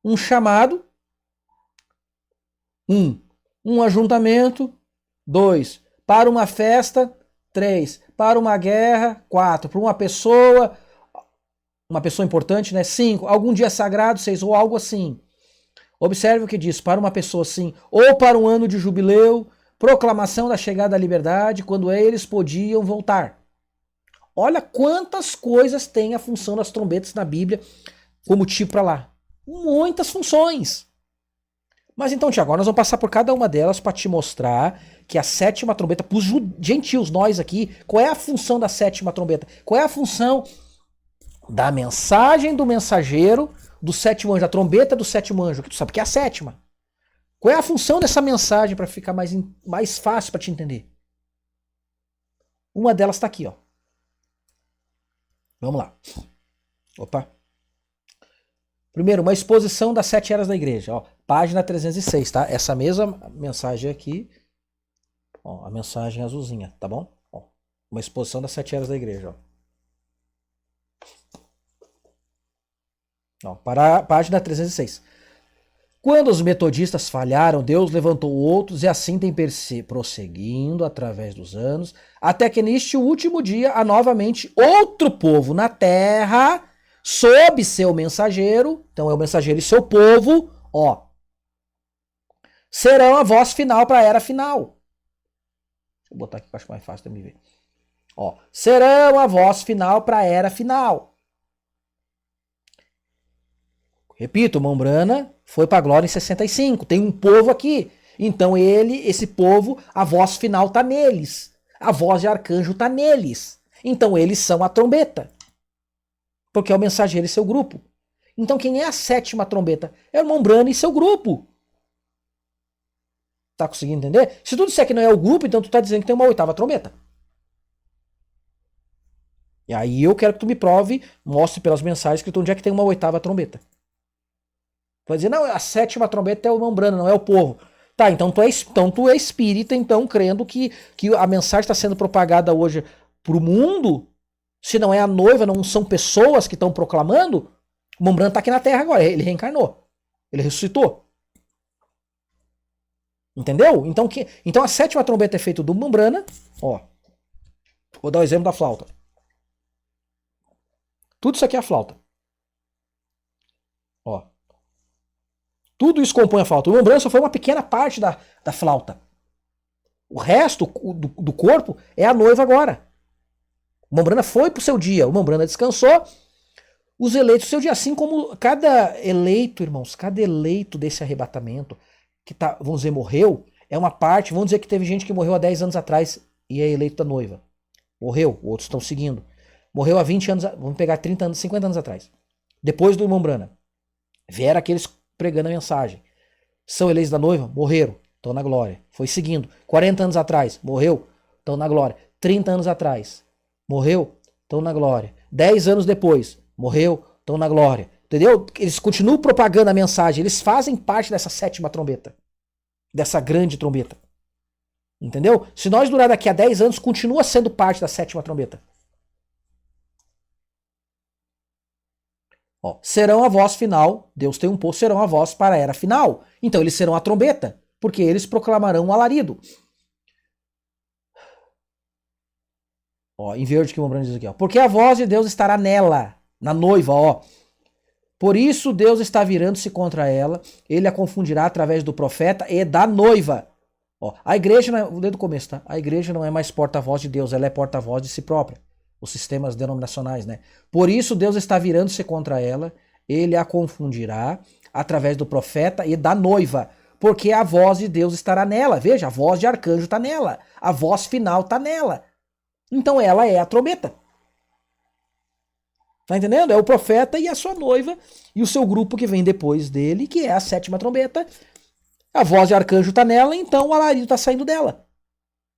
Um chamado, um ajuntamento, 2, para uma festa, 3, para uma guerra, 4, para uma pessoa importante, né? 5, algum dia sagrado, 6, ou algo assim. Observe o que diz, para uma pessoa assim, ou para um ano de jubileu, proclamação da chegada da liberdade, quando eles podiam voltar. Olha quantas coisas tem a função das trombetas na Bíblia, como tipo para lá. Muitas funções. Mas então, Tiago, nós vamos passar por cada uma delas para te mostrar que a sétima trombeta, para os gentios, nós aqui, qual é a função da sétima trombeta? Qual é a função da mensagem do mensageiro do sétimo anjo, a trombeta do sétimo anjo, que tu sabe que é a sétima. Qual é a função dessa mensagem para ficar mais fácil para te entender? Uma delas está aqui, ó. Vamos lá. Opa. Primeiro, uma exposição das 7 eras da igreja, ó, página 306, tá? Essa mesma mensagem aqui, ó, a mensagem azulzinha, tá bom? Ó, uma exposição das 7 eras da igreja, ó. Ó, para a página 306. Quando os metodistas falharam, Deus levantou outros e assim tem prosseguindo através dos anos, até que neste último dia há novamente outro povo na terra, sob seu mensageiro, então é o mensageiro e seu povo, ó, serão a voz final para a era final. Deixa eu botar aqui que eu acho mais fácil de me ver. Ó, serão a voz final para a era final. Repito, Mombrana foi para a glória em 65. Tem um povo aqui. Então esse povo, a voz final está neles. A voz de arcanjo está neles. Então eles são a trombeta. Porque é o mensageiro e seu grupo. Então quem é a sétima trombeta? É o Mombrana e seu grupo. Tá conseguindo entender? Se tu disser que não é o grupo, então tu tá dizendo que tem uma 8ª trombeta. E aí eu quero que tu me prove, mostre pelas mensagens que onde é que tem uma 8ª trombeta. Vai dizer, não, a 7ª trombeta é o Mombrana, não é o povo. Tá, então tu é espírita, então, crendo que a mensagem está sendo propagada hoje pro mundo, se não é a noiva, não são pessoas que estão proclamando, o Mombrana tá aqui na Terra agora, ele reencarnou, ele ressuscitou. Entendeu? Então a 7ª trombeta é feita do Mombrana, ó, vou dar o exemplo da flauta. Tudo isso aqui é a flauta. Ó. Tudo isso compõe a flauta. O Mombrana só foi uma pequena parte da flauta. O resto do corpo é a noiva agora. O Mombrana foi pro seu dia. O Mombrana descansou. Os eleitos do seu dia. Assim como cada eleito, irmãos, cada eleito desse arrebatamento, que tá, vamos dizer, morreu, é uma parte. Vamos dizer que teve gente que morreu há 10 anos atrás e é eleito da noiva. Morreu, outros estão seguindo. Morreu há 20 anos, vamos pegar 30 anos, 50 anos atrás. Depois do Mombrana. Vieram aqueles pregando a mensagem. São eleitos da noiva, morreram, estão na glória. Foi seguindo. 40 anos atrás, morreu, estão na glória. 30 anos atrás, morreu, estão na glória. 10 anos depois, morreu, estão na glória. Entendeu? Eles continuam propagando a mensagem, eles fazem parte dessa sétima trombeta. Dessa grande trombeta. Entendeu? Se nós durar daqui a 10 anos, continua sendo parte da sétima trombeta. Ó, serão a voz final, Deus tem um povo, serão a voz para a era final. Então eles serão a trombeta, porque eles proclamarão um alarido. Ó, em verde que o Mombrano diz aqui, ó. Porque a voz de Deus estará nela, na noiva, ó. Por isso Deus está virando-se contra ela, ele a confundirá através do profeta e da noiva. Ó, a igreja, desde o começo, tá? A igreja não é mais porta-voz de Deus, ela é porta-voz de si própria. Os sistemas denominacionais, né? Por isso Deus está virando-se contra ela, ele a confundirá através do profeta e da noiva, porque a voz de Deus estará nela. Veja, a voz de arcanjo está nela, a voz final está nela. Então ela é a trombeta. Tá entendendo? É o profeta e a sua noiva e o seu grupo que vem depois dele, que é a sétima trombeta. A voz de arcanjo está nela, então o alarido está saindo dela.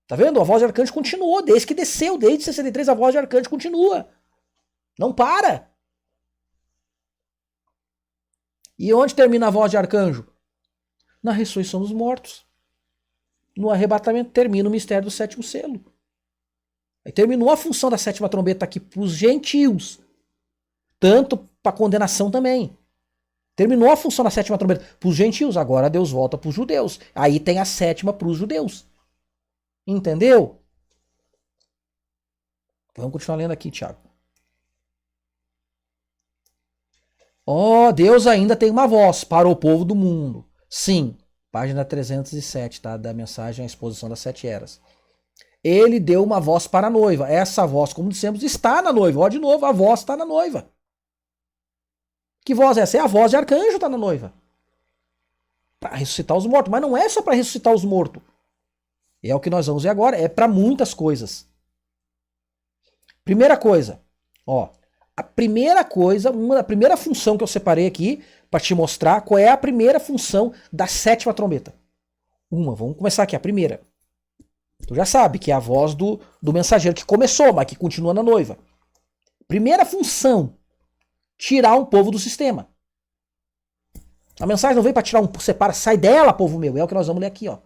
Tá vendo? A voz de arcanjo continuou, desde que desceu, desde 63 a voz de arcanjo continua. Não para. E onde termina a voz de arcanjo? Na ressurreição dos mortos. No arrebatamento termina o mistério do sétimo selo. Aí terminou a função da sétima trombeta aqui para os gentios. Tanto para condenação também. Terminou a função da sétima trombeta para os gentios, agora Deus volta para os judeus. Aí tem a sétima para os judeus. Entendeu? Vamos continuar lendo aqui, Tiago. Ó, Deus ainda tem uma voz para o povo do mundo. Sim, página 307, tá? Da mensagem à exposição das 7 eras. Ele deu uma voz para a noiva. Essa voz, como dissemos, está na noiva. Ó, de novo, a voz está na noiva. Que voz é essa? É a voz de arcanjo está na noiva. Para ressuscitar os mortos. Mas não é só para ressuscitar os mortos. É o que nós vamos ver agora. É para muitas coisas. Primeira coisa. Ó, a primeira coisa, a primeira função que eu separei aqui para te mostrar qual é a primeira função da sétima trombeta. Vamos começar aqui, a primeira. Tu já sabe que é a voz do mensageiro que começou, mas que continua na noiva. Primeira função. Tirar um povo do sistema. A mensagem não veio para tirar um, separa, sai dela, povo meu. É o que nós vamos ler aqui, ó.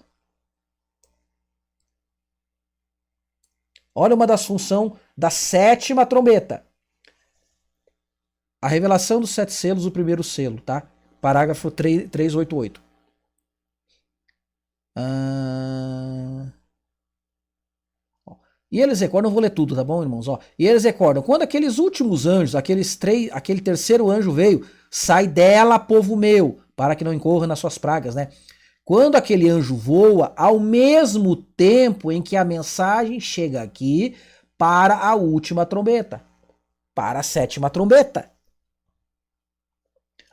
Olha uma das funções da sétima trombeta. A revelação dos 7 selos, o primeiro selo, tá? Parágrafo 388. E eles recordam, não vou ler tudo, tá bom, irmãos? Ó, e eles recordam, quando aqueles últimos anjos, aquele terceiro anjo veio, sai dela, povo meu, para que não incorra nas suas pragas, né? Quando aquele anjo voa, ao mesmo tempo em que a mensagem chega aqui para a última trombeta, para a sétima trombeta.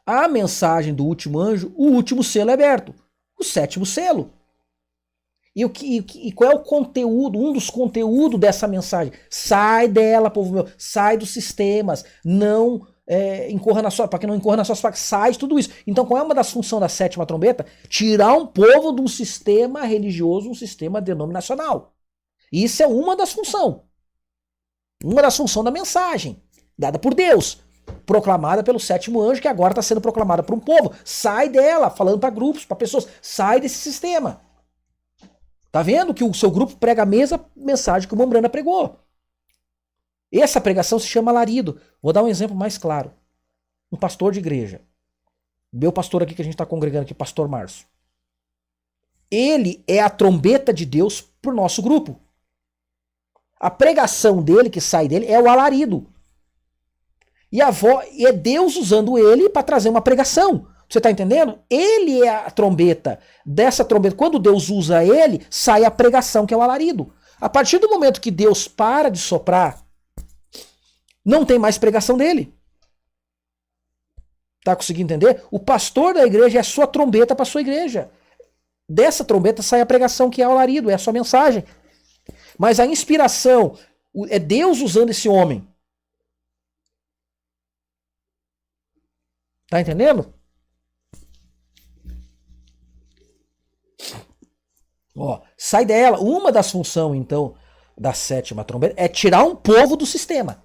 A mensagem do último anjo, o último selo é aberto, o sétimo selo. E qual é o conteúdo, um dos conteúdos dessa mensagem? Sai dela, povo meu, sai dos sistemas, não incorra na sua, para que não incorra nas suas pragas, sai de tudo isso. Então qual é uma das funções da sétima trombeta? Tirar um povo de um sistema religioso, um sistema denominacional. Isso é uma das funções. Uma das funções da mensagem, dada por Deus, proclamada pelo sétimo anjo, que agora está sendo proclamada por um povo. Sai dela, falando para grupos, para pessoas, sai desse sistema. Tá vendo que o seu grupo prega a mesma mensagem que o Mombrana pregou. Essa pregação se chama alarido. Vou dar um exemplo mais claro. Um pastor de igreja. Meu pastor aqui que a gente está congregando aqui, pastor Márcio. Ele é a trombeta de Deus pro nosso grupo. A pregação dele, que sai dele, é o alarido. E é Deus usando ele para trazer uma pregação. Você está entendendo? Ele é a trombeta. Dessa trombeta, quando Deus usa ele, sai a pregação, que é o alarido. A partir do momento que Deus para de soprar, não tem mais pregação dele. Tá conseguindo entender? O pastor da igreja é a sua trombeta para a sua igreja. Dessa trombeta sai a pregação, que é o alarido, é a sua mensagem. Mas a inspiração é Deus usando esse homem. Tá entendendo? sai dela. Uma das funções, então, da sétima trombeta é tirar um povo do sistema.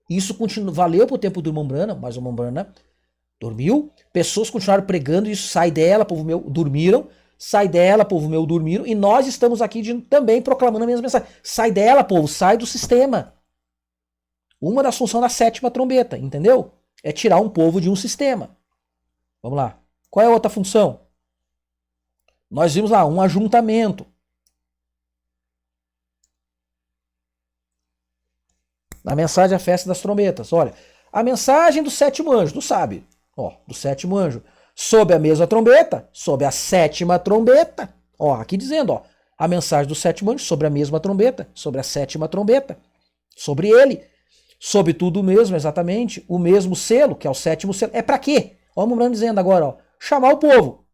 Isso valeu para o tempo do irmão Branham, mas o irmão Branham dormiu. Pessoas continuaram pregando isso, sai dela, povo meu, dormiram. Sai dela, povo meu, dormiram. E nós estamos aqui também proclamando a mesma mensagem. Sai dela, povo, sai do sistema. Uma das funções da sétima trombeta, entendeu? É tirar um povo de um sistema. Vamos lá. Qual é a outra função? Nós vimos lá um ajuntamento. Na mensagem da festa das trombetas. Olha, a mensagem do sétimo anjo, tu sabe? Ó, do sétimo anjo. Sob a mesma trombeta, sob a sétima trombeta. Ó, aqui dizendo, ó, a mensagem do sétimo anjo sobre a mesma trombeta, sobre a sétima trombeta. Sobre ele. Sob tudo mesmo, exatamente. O mesmo selo, que é o sétimo selo. É pra quê? Ó, o Murano dizendo agora, ó, chamar o povo.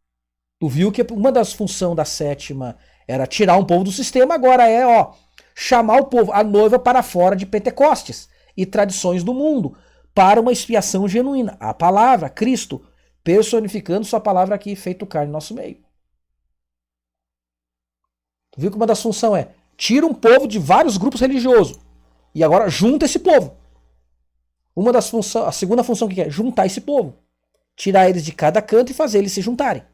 Tu viu que uma das funções da sétima era tirar um povo do sistema, agora é, ó, chamar o povo, a noiva para fora de Pentecostes e tradições do mundo, para uma expiação genuína. A palavra, Cristo, personificando sua palavra aqui, feito carne no nosso meio. Tu viu que uma das funções é, tira um povo de vários grupos religiosos e agora junta esse povo. Uma das funções, a segunda função que é juntar esse povo. Tirar eles de cada canto e fazer eles se juntarem.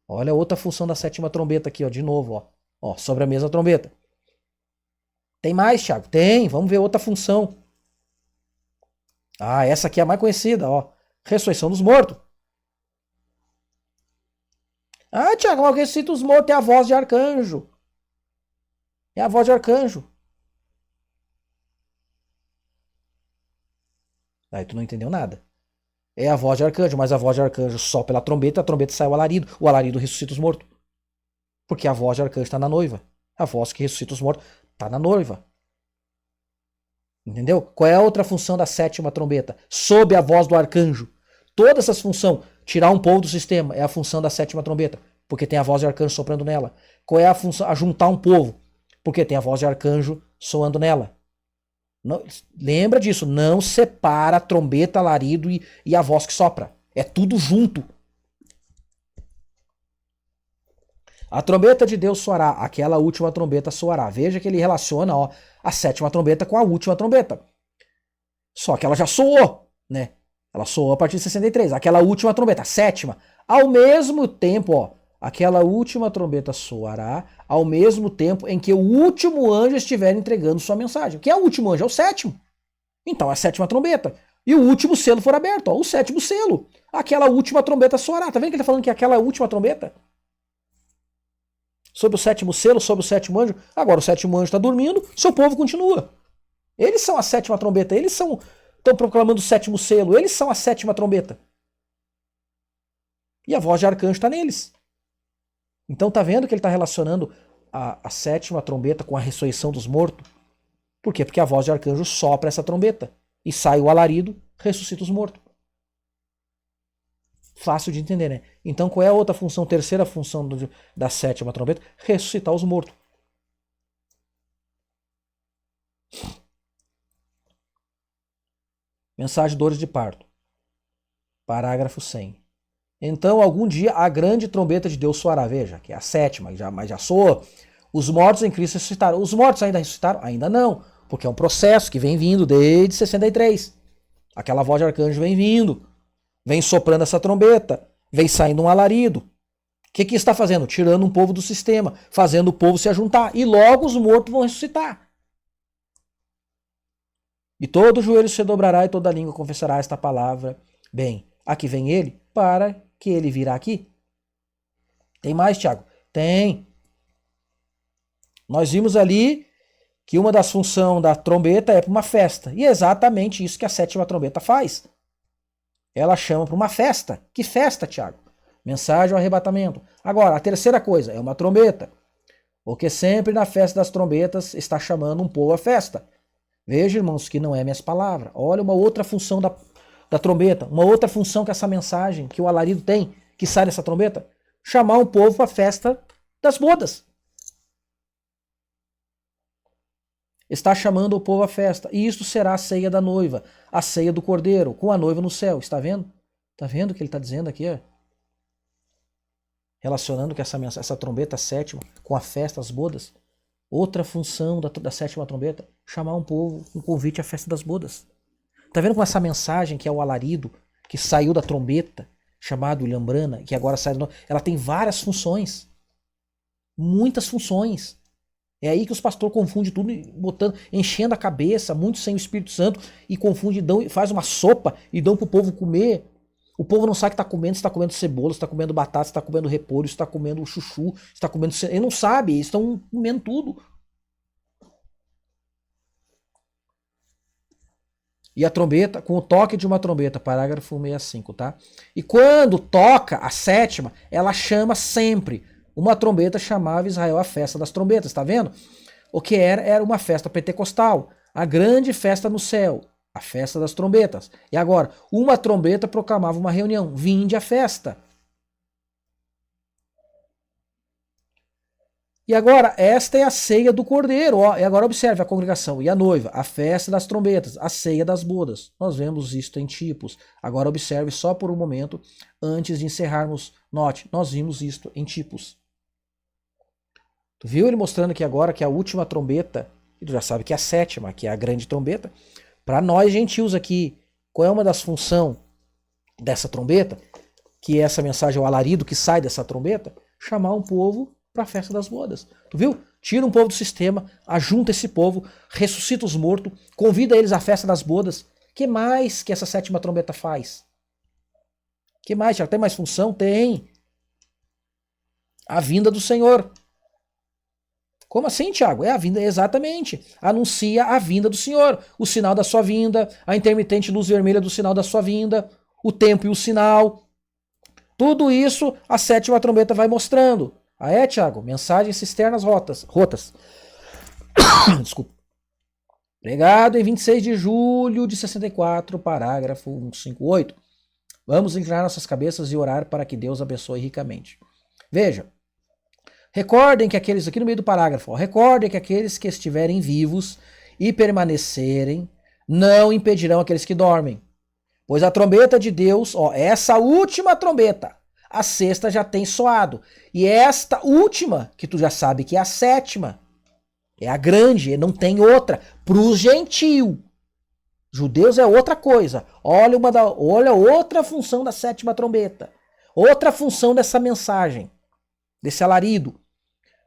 Olha a outra função da sétima trombeta aqui, ó, de novo, ó. Ó, sobre a mesma trombeta. Tem mais, Thiago? Tem, vamos ver outra função. Ah, essa aqui é a mais conhecida, ó. Ressurreição dos mortos. Ah, Thiago, mas ressuscita os mortos é a voz de arcanjo. É a voz de arcanjo. Aí tu não entendeu nada. É a voz de arcanjo, mas a voz de arcanjo só pela trombeta, a trombeta sai o alarido ressuscita os mortos. Porque a voz de arcanjo está na noiva. A voz que ressuscita os mortos está na noiva. Entendeu? Qual é a outra função da sétima trombeta? Sob a voz do arcanjo. Todas essas funções, tirar um povo do sistema, é a função da sétima trombeta. Porque tem a voz de arcanjo soprando nela. Qual é a função? Ajuntar um povo. Porque tem a voz de arcanjo soando nela. Não, lembra disso, não separa a trombeta, alarido e a voz que sopra. É tudo junto. A trombeta de Deus soará, aquela última trombeta soará. Veja que ele relaciona, ó, a sétima trombeta com a última trombeta. Só que ela já soou, né? Ela soou a partir de 63. Aquela última trombeta, a sétima. Ao mesmo tempo, ó, aquela última trombeta soará ao mesmo tempo em que o último anjo estiver entregando sua mensagem. Quem é o último anjo? É o sétimo. Então, é a sétima trombeta. E o último selo for aberto, ó, o sétimo selo. Aquela última trombeta soará. Tá vendo que ele tá falando que é aquela última trombeta? Sobre o sétimo selo, sobre o sétimo anjo. Agora o sétimo anjo está dormindo, seu povo continua. Eles são a sétima trombeta, eles estão proclamando o sétimo selo, eles são a sétima trombeta. E a voz de arcanjo está neles. Então tá vendo que ele está relacionando a sétima trombeta com a ressurreição dos mortos? Por quê? Porque a voz de arcanjo sopra essa trombeta e sai o alarido, ressuscita os mortos. Fácil de entender, né? Então qual é a outra função, terceira função da sétima trombeta? Ressuscitar os mortos. Mensagem dores de parto. Parágrafo 100. Então, algum dia, a grande trombeta de Deus soará. Veja, que é a sétima, mas já soou. Os mortos em Cristo ressuscitaram. Os mortos ainda ressuscitaram? Ainda não, porque é um processo que vem vindo desde 63. Aquela voz de arcanjo vem vindo. Vem soprando essa trombeta, vem saindo um alarido. O que está fazendo? Tirando um povo do sistema, fazendo o povo se ajuntar. E logo os mortos vão ressuscitar. E todo joelho se dobrará e toda língua confessará esta palavra. Bem, aqui vem ele, para que ele virá aqui. Tem mais, Tiago? Tem. Nós vimos ali que uma das funções da trombeta é para uma festa. E é exatamente isso que a sétima trombeta faz. Ela chama para uma festa. Que festa, Tiago? Mensagem ao arrebatamento. Agora, a terceira coisa é uma trombeta. Porque sempre na festa das trombetas está chamando um povo à festa. Veja, irmãos, que não é minhas palavras. Olha uma outra função da trombeta. Uma outra função que essa mensagem, que o alarido tem, que sai dessa trombeta. Chamar um povo para a festa das bodas. Está chamando o povo à festa. E isto será a ceia da noiva, a ceia do cordeiro, com a noiva no céu. Está vendo? Está vendo o que ele está dizendo aqui? Ó? relacionando que essa trombeta sétima com a festa, as bodas. Outra função da sétima trombeta, chamar um povo, um convite à festa das bodas. Tá vendo com essa mensagem que é o alarido, que saiu da trombeta, chamado Ilhambrana, que agora sai do... Ela tem várias funções. Muitas funções. É aí que os pastores confundem tudo, botando, enchendo a cabeça, muito sem o Espírito Santo, e confunde, faz uma sopa e dão pro povo comer. O povo não sabe o que está comendo, se está comendo cebola, se está comendo batata, se está comendo repolho, se está comendo chuchu, se está comendo... Ele não sabe, eles estão comendo tudo. E a trombeta, com o toque de uma trombeta, parágrafo 65, tá? E quando toca a sétima, ela chama sempre. Uma trombeta chamava Israel a festa das trombetas, tá vendo? O que era uma festa pentecostal, a grande festa no céu, a festa das trombetas. E agora, uma trombeta proclamava uma reunião, vinde a festa. E agora, esta é a ceia do Cordeiro. Ó, e agora observe a congregação e a noiva, a festa das trombetas, a ceia das bodas. Nós vemos isto em tipos. Agora observe só por um momento, antes de encerrarmos. Note, nós vimos isto em tipos. Tu viu ele mostrando aqui agora que a última trombeta, e tu já sabe que é a sétima, que é a grande trombeta. Para nós gentios aqui, qual é uma das funções dessa trombeta? Que é essa mensagem, o alarido que sai dessa trombeta? Chamar um povo para a festa das bodas. Tu viu? Tira um povo do sistema, ajunta esse povo, ressuscita os mortos, convida eles à festa das bodas. Que mais que essa sétima trombeta faz? Que mais? Já tem mais função? Tem. A vinda do Senhor. Como assim, Tiago? É a vinda, exatamente. Anuncia a vinda do Senhor. O sinal da sua vinda, a intermitente luz vermelha do sinal da sua vinda, o tempo e o sinal. Tudo isso a sétima trombeta vai mostrando. Ah é, Tiago? Mensagens cisternas rotas. Desculpa. Pregado em 26 de julho de 64, parágrafo 158. Vamos inclinar nossas cabeças e orar para que Deus abençoe ricamente. Veja. Recordem que aqueles, aqui no meio do parágrafo, ó, recordem que aqueles que estiverem vivos e permanecerem não impedirão aqueles que dormem. Pois a trombeta de Deus, ó, essa última trombeta, a sexta já tem soado. E esta última, que tu já sabe que é a sétima, é a grande, não tem outra. Para os gentios. Judeus é outra coisa. Olha outra função da sétima trombeta. Outra função dessa mensagem, desse alarido.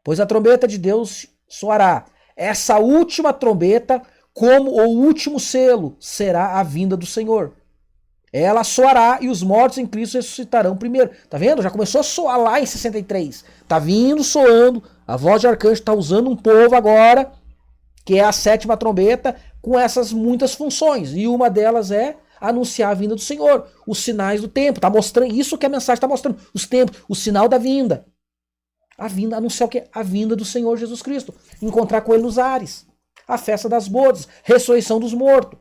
Pois a trombeta de Deus soará. Essa última trombeta, como o último selo, será a vinda do Senhor. Ela soará e os mortos em Cristo ressuscitarão primeiro. Tá vendo? Já começou a soar lá em 63. Tá vindo soando. A voz de arcanjo está usando um povo agora, que é a sétima trombeta, com essas muitas funções. E uma delas é anunciar a vinda do Senhor. Os sinais do tempo. Tá mostrando isso que a mensagem está mostrando. Os tempos, o sinal da vinda. A vinda, anunciar o quê? A vinda do Senhor Jesus Cristo. Encontrar com ele nos ares. A festa das bodas. Ressurreição dos mortos.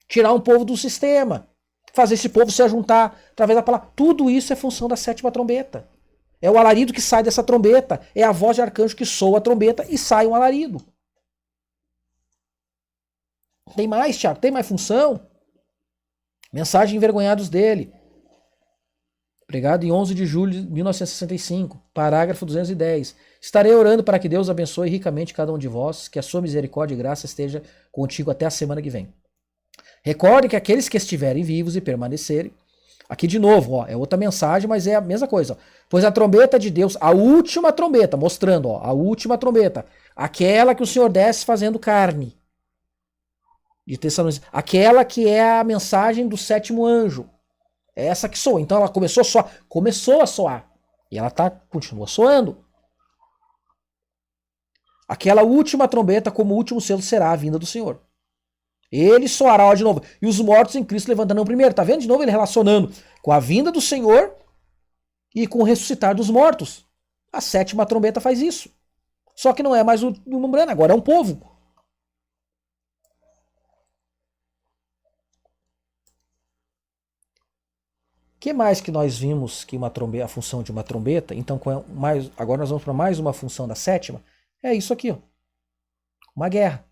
Tirar um povo do sistema. Fazer esse povo se ajuntar através da palavra. Tudo isso é função da sétima trombeta. É o alarido que sai dessa trombeta. É a voz de arcanjo que soa a trombeta e sai um alarido. Tem mais, Tiago? Tem mais função? Mensagem envergonhados dele. Pregado em 11 de julho de 1965, parágrafo 210. Estarei orando para que Deus abençoe ricamente cada um de vós, que a sua misericórdia e graça esteja contigo até a semana que vem. Recorde que aqueles que estiverem vivos e permanecerem, aqui de novo, ó, é outra mensagem, mas é a mesma coisa. Pois a trombeta de Deus, a última trombeta, mostrando, ó, a última trombeta, aquela que o Senhor desce fazendo carne, de Tessalonicenses, aquela que é a mensagem do sétimo anjo, é essa que soa. Então ela começou a soar, e ela continua soando. Aquela última trombeta, como último selo, será a vinda do Senhor. Ele soará, ó, de novo. E os mortos em Cristo levantarão primeiro. Tá vendo de novo ele relacionando com a vinda do Senhor e com o ressuscitar dos mortos. A sétima trombeta faz isso. Só que não é mais o Ilhambrana, agora é um povo. O que mais que nós vimos que a função de uma trombeta? Então, agora nós vamos para mais uma função da sétima. É isso aqui, ó. Uma guerra.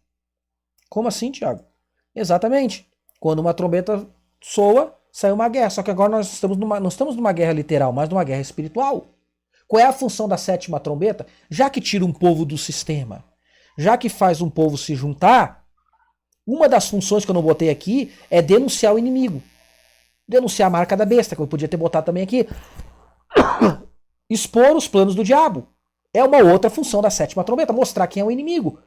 Como assim, Tiago? Exatamente. Quando uma trombeta soa, sai uma guerra. Só que agora nós não estamos numa guerra literal, mas numa guerra espiritual. Qual é a função da sétima trombeta? Já que tira um povo do sistema, já que faz um povo se juntar, uma das funções que eu não botei aqui é denunciar o inimigo. Denunciar a marca da besta, que eu podia ter botado também aqui. Expor os planos do diabo. É uma outra função da sétima trombeta, mostrar quem é o inimigo.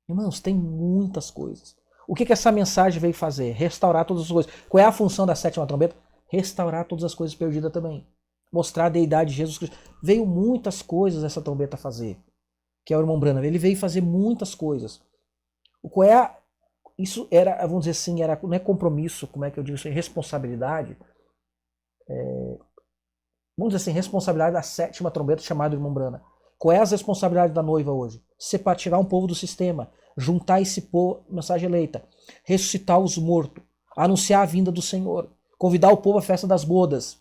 Irmãos, tem muitas coisas. O que essa mensagem veio fazer? Restaurar todas as coisas. Qual é a função da sétima trombeta? Restaurar todas as coisas perdidas também. Mostrar a deidade de Jesus Cristo. Veio muitas coisas essa trombeta fazer. Que é o irmão Branham. Ele veio fazer muitas coisas. Qual é isso era, vamos dizer assim, era, não é compromisso, como é que eu digo isso? É responsabilidade. Vamos dizer assim, responsabilidade da sétima trombeta chamada irmão Branham. Qual é as responsabilidades da noiva hoje? Para tirar um povo do sistema, juntar esse povo, mensagem eleita, ressuscitar os mortos, anunciar a vinda do Senhor, convidar o povo à festa das bodas,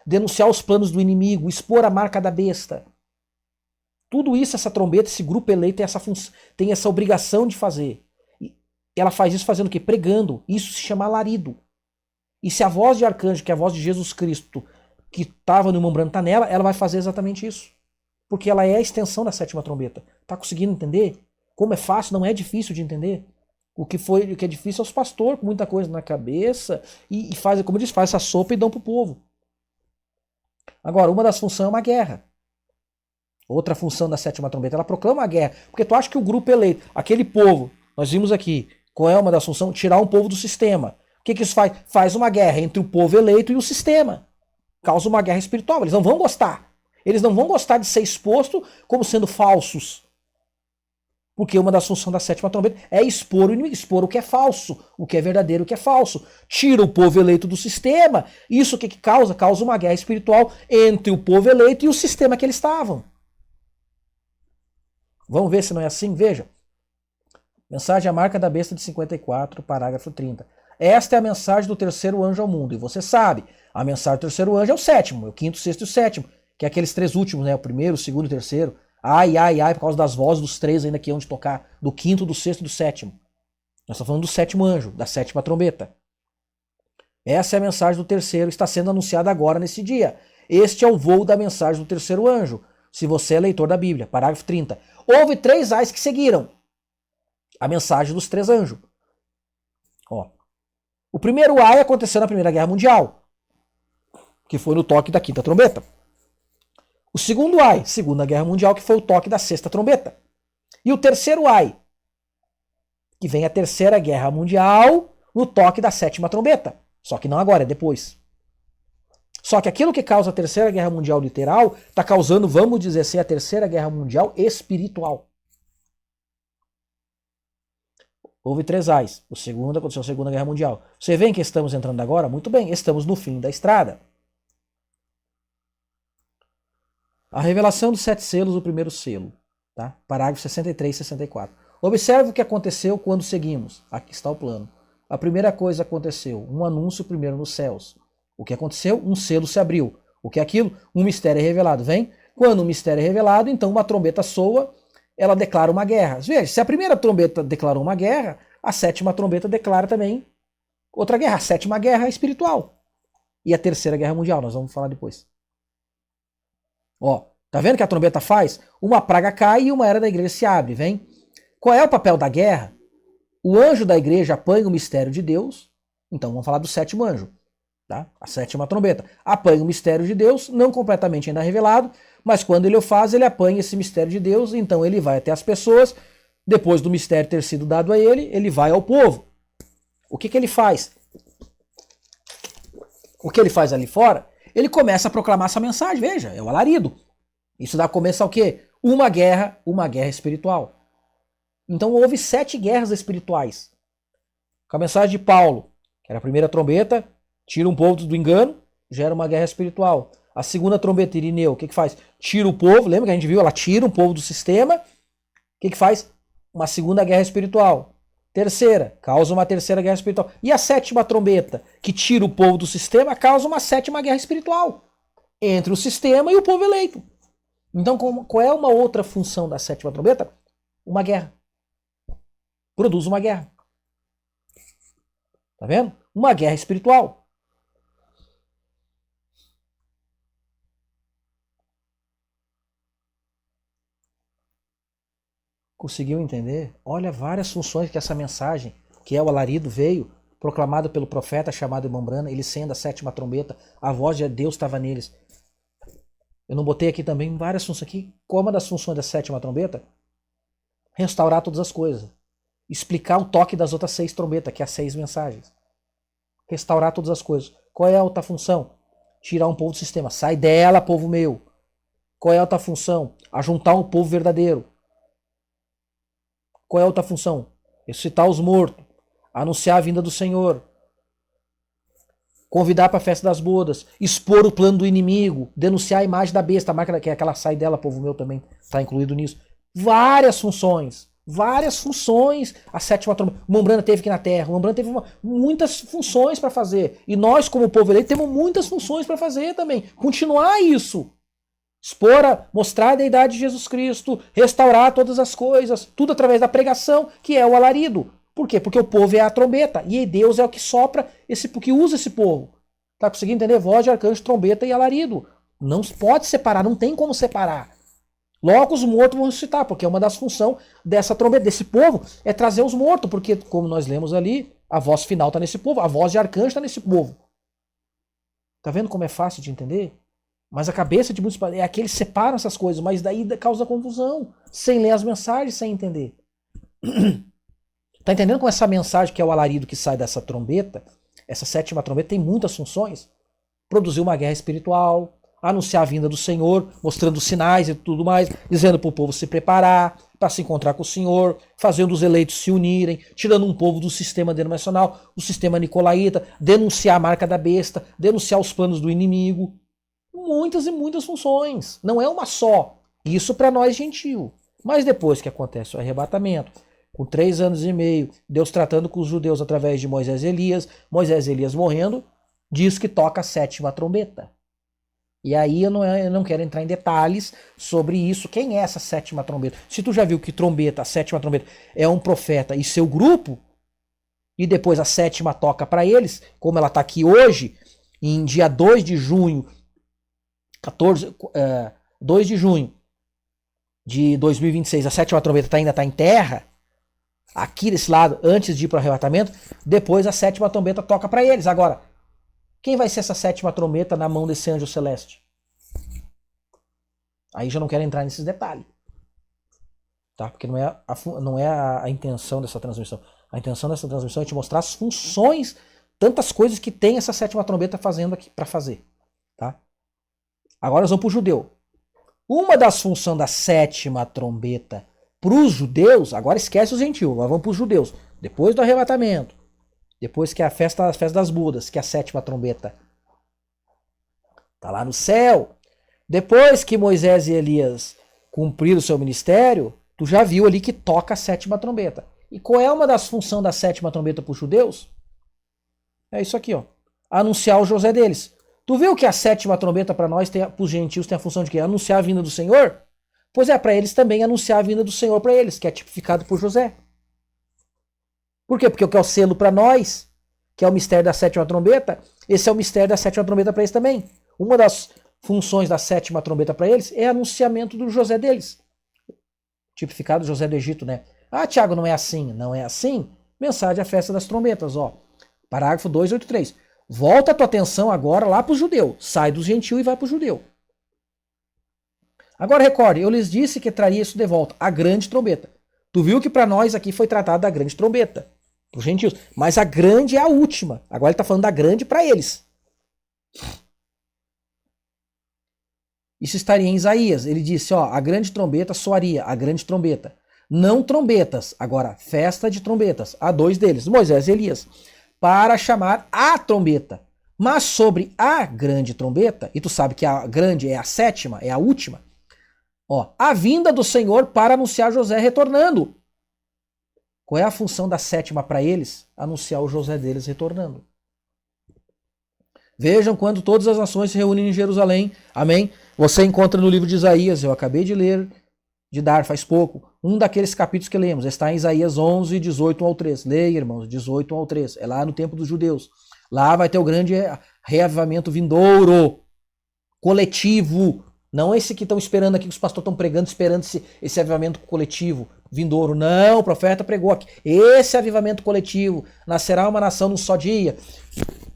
denunciar os planos do inimigo, expor a marca da besta. Tudo isso essa trombeta, esse grupo eleito tem essa obrigação de fazer. E ela faz isso fazendo o quê? Pregando. Isso se chama alarido. E se a voz de arcanjo, que é a voz de Jesus Cristo, que estava no irmão Branham, está nela, ela vai fazer exatamente isso. Porque ela é a extensão da sétima trombeta. Tá conseguindo entender? Como é fácil, não é difícil de entender. O que é difícil é os pastores com muita coisa na cabeça e faz, como eu disse, faz essa sopa e dão pro povo. Agora, uma das funções é uma guerra. Outra função da sétima trombeta, ela proclama a guerra. Porque tu acha que o grupo eleito, aquele povo, nós vimos aqui, qual é uma das funções? Tirar um povo do sistema. O que isso faz? Faz uma guerra entre o povo eleito e o sistema. Causa uma guerra espiritual. Eles não vão gostar. Eles não vão gostar de ser exposto como sendo falsos. Porque uma das funções da sétima trombeta é expor o inimigo, expor o que é falso, o que é verdadeiro, o que é falso. Tira o povo eleito do sistema. Isso o que causa? Causa uma guerra espiritual entre o povo eleito e o sistema que eles estavam. Vamos ver se não é assim? Veja. Mensagem à marca da besta de 54, parágrafo 30. Esta é a mensagem do terceiro anjo ao mundo. E você sabe, a mensagem do terceiro anjo é o sétimo, é o quinto, sexto e o sétimo. Que é aqueles três últimos, né? O primeiro, o segundo e o terceiro. Ai, ai, ai, por causa das vozes dos três ainda que iam de tocar. Do quinto, do sexto e do sétimo. Nós estamos falando do sétimo anjo, da sétima trombeta. Essa é a mensagem do terceiro, está sendo anunciada agora nesse dia. Este é o voo da mensagem do terceiro anjo. Se você é leitor da Bíblia. Parágrafo 30. Houve três ais que seguiram a mensagem dos três anjos. Ó. O primeiro ai aconteceu na Primeira Guerra Mundial, que foi no toque da quinta trombeta. O segundo ai, Segunda Guerra Mundial, que foi o toque da sexta trombeta. E o terceiro ai, que vem a Terceira Guerra Mundial, no toque da sétima trombeta. Só que não agora, é depois. Só que aquilo que causa a Terceira Guerra Mundial literal está causando, vamos dizer assim, a Terceira Guerra Mundial espiritual. Houve três ais. O segundo aconteceu a Segunda Guerra Mundial. Você vê em que estamos entrando agora? Muito bem, estamos no fim da estrada. A revelação dos sete selos, o primeiro selo. Tá? Parágrafo 63 e 64. Observe o que aconteceu quando seguimos. Aqui está o plano. A primeira coisa aconteceu. Um anúncio primeiro nos céus. O que aconteceu? Um selo se abriu. O que é aquilo? Um mistério é revelado. Vem? Quando um mistério é revelado, então uma trombeta soa, ela declara uma guerra. Veja, se a primeira trombeta declarou uma guerra, a sétima trombeta declara também outra guerra. A sétima guerra é espiritual. E a Terceira Guerra Mundial, nós vamos falar depois. Ó, tá vendo que a trombeta faz? Uma praga cai e uma era da igreja se abre, vem? Qual é o papel da guerra? O anjo da igreja apanha o mistério de Deus. Então vamos falar do sétimo anjo, tá? A sétima trombeta. Apanha o mistério de Deus, não completamente ainda revelado, mas quando ele o faz, ele apanha esse mistério de Deus, então ele vai até as pessoas, depois do mistério ter sido dado a ele vai ao povo. O que ele faz? O que ele faz ali fora? Ele começa a proclamar essa mensagem, veja, é o alarido. Isso dá começo ao quê? Uma guerra espiritual. Então houve 7 guerras espirituais. Com a mensagem de Paulo, que era a primeira trombeta, tira um povo do engano, gera uma guerra espiritual. A segunda trombeta, Irineu, o que faz? Tira o povo, lembra que a gente viu? Ela tira um povo do sistema. O que faz? Uma segunda guerra espiritual. Terceira, causa uma terceira guerra espiritual. E a sétima trombeta, que tira o povo do sistema, causa uma sétima guerra espiritual. Entre o sistema e o povo eleito. Então, qual é uma outra função da sétima trombeta? Uma guerra. Produz uma guerra. Tá vendo? Uma guerra espiritual. Conseguiu entender? Olha várias funções que essa mensagem, que é o alarido, veio, proclamado pelo profeta chamado Irmão Branham, ele sendo a sétima trombeta, a voz de Deus estava neles. Eu não botei aqui também várias funções aqui. Qual é uma das funções da sétima trombeta? Restaurar todas as coisas. Explicar o toque das outras 6 trombetas, que é as 6 mensagens. Restaurar todas as coisas. Qual é a outra função? Tirar um povo do sistema. Sai dela, povo meu. Qual é a outra função? Ajuntar um povo verdadeiro. Qual é a outra função? Ressuscitar os mortos. Anunciar a vinda do Senhor. Convidar para a festa das bodas. Expor o plano do inimigo. Denunciar a imagem da besta. A marca que é aquela sai dela, povo meu, também está incluído nisso. Várias funções. Várias funções. A sétima trombeta. O Mombrana teve aqui na Terra. O Mombrana teve muitas funções para fazer. E nós, como povo eleito, temos muitas funções para fazer também. Continuar isso. Expor, mostrar a deidade de Jesus Cristo. Restaurar todas as coisas. Tudo através da pregação, que é o alarido. Por quê? Porque o povo é a trombeta. E Deus é o que sopra, que usa esse povo. Tá conseguindo entender? Voz de arcanjo, trombeta e alarido. Não pode separar, não tem como separar. Logo os mortos vão ressuscitar, porque é uma das funções dessa trombeta, desse povo, é trazer os mortos, porque, como nós lemos ali, a voz final está nesse povo, a voz de arcanjo está nesse povo. Tá vendo como é fácil de entender? Mas a cabeça de muitos é que eles separam essas coisas, mas daí causa confusão, sem ler as mensagens, sem entender. Tá entendendo como essa mensagem, que é o alarido que sai dessa trombeta, essa sétima trombeta tem muitas funções? Produzir uma guerra espiritual, anunciar a vinda do Senhor, mostrando sinais e tudo mais, dizendo para o povo se preparar para se encontrar com o Senhor, fazendo os eleitos se unirem, tirando um povo do sistema denominacional, o sistema nicolaíta, denunciar a marca da besta, denunciar os planos do inimigo. Muitas e muitas funções. Não é uma só. Isso para nós gentil. Mas depois que acontece o arrebatamento, com 3 anos e meio, Deus tratando com os judeus através de Moisés e Elias morrendo, diz que toca a sétima trombeta. E aí eu não quero entrar em detalhes sobre isso. Quem é essa sétima trombeta? Se tu já viu que trombeta, a sétima trombeta, é um profeta e seu grupo, e depois a sétima toca para eles, como ela está aqui hoje, em dia 2 de junho, 2 de junho de 2026, a sétima trombeta ainda está em terra, aqui desse lado, antes de ir para o arrebatamento, depois a sétima trombeta toca para eles. Agora, quem vai ser essa sétima trombeta na mão desse anjo celeste? Aí já não quero entrar nesses detalhes. Tá? Porque não é a intenção dessa transmissão. A intenção dessa transmissão é te mostrar as funções, tantas coisas que tem essa sétima trombeta fazendo aqui para fazer. Tá? Agora nós vamos para o judeu. Uma das funções da sétima trombeta para os judeus, agora esquece os gentios, nós vamos para os judeus. Depois do arrebatamento, depois que é a festa das bodas, que é a sétima trombeta está lá no céu. Depois que Moisés e Elias cumpriram o seu ministério, tu já viu ali que toca a sétima trombeta. E qual é uma das funções da sétima trombeta para os judeus? É isso aqui, ó. Anunciar o José deles. Tu viu que a sétima trombeta para nós, para os gentios, tem a função de quê? Anunciar a vinda do Senhor? Pois é, para eles também anunciar a vinda do Senhor para eles, que é tipificado por José. Por quê? Porque o que é o selo para nós, que é o mistério da sétima trombeta, esse é o mistério da sétima trombeta para eles também. Uma das funções da sétima trombeta para eles é anunciamento do José deles. Tipificado José do Egito, né? Ah, Tiago, não é assim. Não é assim? Mensagem à festa das trombetas, ó. Parágrafo 283. Volta a tua atenção agora lá para o judeu. Sai do gentil e vai para o judeu. Agora recorde, eu lhes disse que traria isso de volta, a grande trombeta. Tu viu que para nós aqui foi tratado da grande trombeta, para os gentios. Mas a grande é a última. Agora ele está falando da grande para eles. Isso estaria em Isaías. Ele disse, ó, a grande trombeta soaria, a grande trombeta. Não trombetas, agora festa de trombetas. Há 2 deles, Moisés e Elias, para chamar a trombeta. Mas sobre a grande trombeta, e tu sabe que a grande é a sétima, é a última, ó, a vinda do Senhor para anunciar José retornando. Qual é a função da sétima para eles? Anunciar o José deles retornando. Vejam quando todas as nações se reúnem em Jerusalém. Amém? Você encontra no livro de Isaías, eu acabei de ler, de dar faz pouco, um daqueles capítulos que lemos. Está em Isaías 11, 18 ao 3. Leia, irmãos, 18 ao 3. É lá no tempo dos judeus. Lá vai ter o grande reavivamento vindouro, coletivo. Não esse que estão esperando aqui, que os pastores estão pregando, esperando esse avivamento coletivo. vindouro. Não, o profeta pregou aqui. Esse avivamento coletivo, nascerá uma nação num só dia.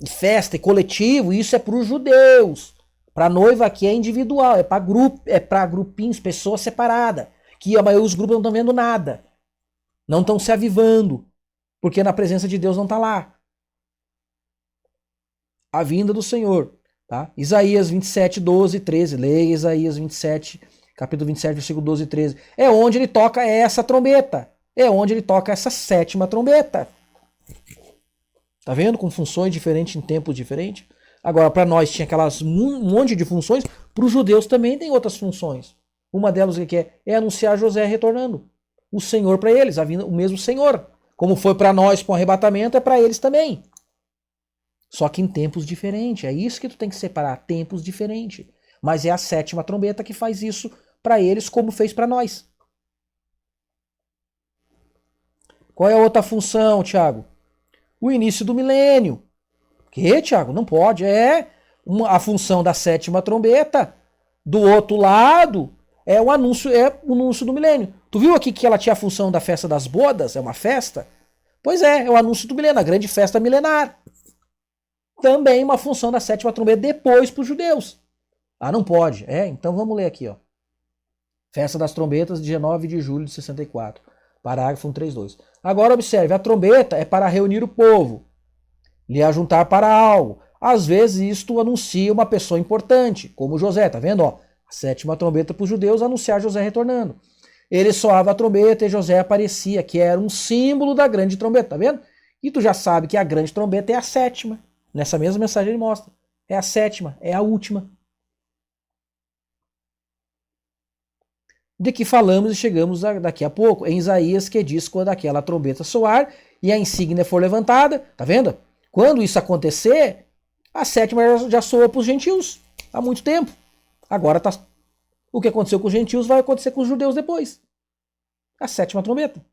Festa e coletivo, isso é para os judeus. Para a noiva aqui é individual, é para grupinhos, pessoas separadas. Que a maioria dos grupos não estão vendo nada. Não estão se avivando. Porque na presença de Deus não está lá. A vinda do Senhor. Tá? Isaías 27, 12 e 13. Leia Isaías 27, capítulo 27, versículo 12 e 13. É onde ele toca essa trombeta. É onde ele toca essa sétima trombeta. Tá vendo? Com funções diferentes em tempos diferentes. Agora, para nós tinha aquelas um monte de funções. Para os judeus também tem outras funções. Uma delas o que é? É anunciar José retornando. O Senhor para eles, a vinda, o mesmo Senhor. Como foi para nós com o arrebatamento, é para eles também. Só que em tempos diferentes. É isso que tu tem que separar, tempos diferentes. Mas é a sétima trombeta que faz isso para eles, como fez para nós. Qual é a outra função, Tiago? O início do milênio. Que, Tiago? Não pode. A função da sétima trombeta. Do outro lado, é o anúncio do milênio. Tu viu aqui que ela tinha a função da festa das bodas? É uma festa? Pois é o anúncio do milênio, a grande festa milenar. Também uma função da sétima trombeta depois para os judeus. Ah, não pode. Então vamos ler aqui, ó. Festa das trombetas, dia 9 de julho de 64. Parágrafo 132. Agora observe, a trombeta é para reunir o povo, lhe ajuntar para algo. Às vezes isto anuncia uma pessoa importante, como José, tá vendo? Ó, a sétima trombeta para os judeus anunciar José retornando. Ele soava a trombeta e José aparecia, que era um símbolo da grande trombeta, tá vendo? E tu já sabe que a grande trombeta é a sétima. Nessa mesma mensagem ele mostra. É a sétima, é a última. De que falamos e chegamos daqui a pouco, em Isaías, que diz quando aquela trombeta soar e a insígnia for levantada, tá vendo? Quando isso acontecer, a sétima já soa para os gentios há muito tempo. Agora o que aconteceu com os gentios vai acontecer com os judeus depois. A sétima trombeta.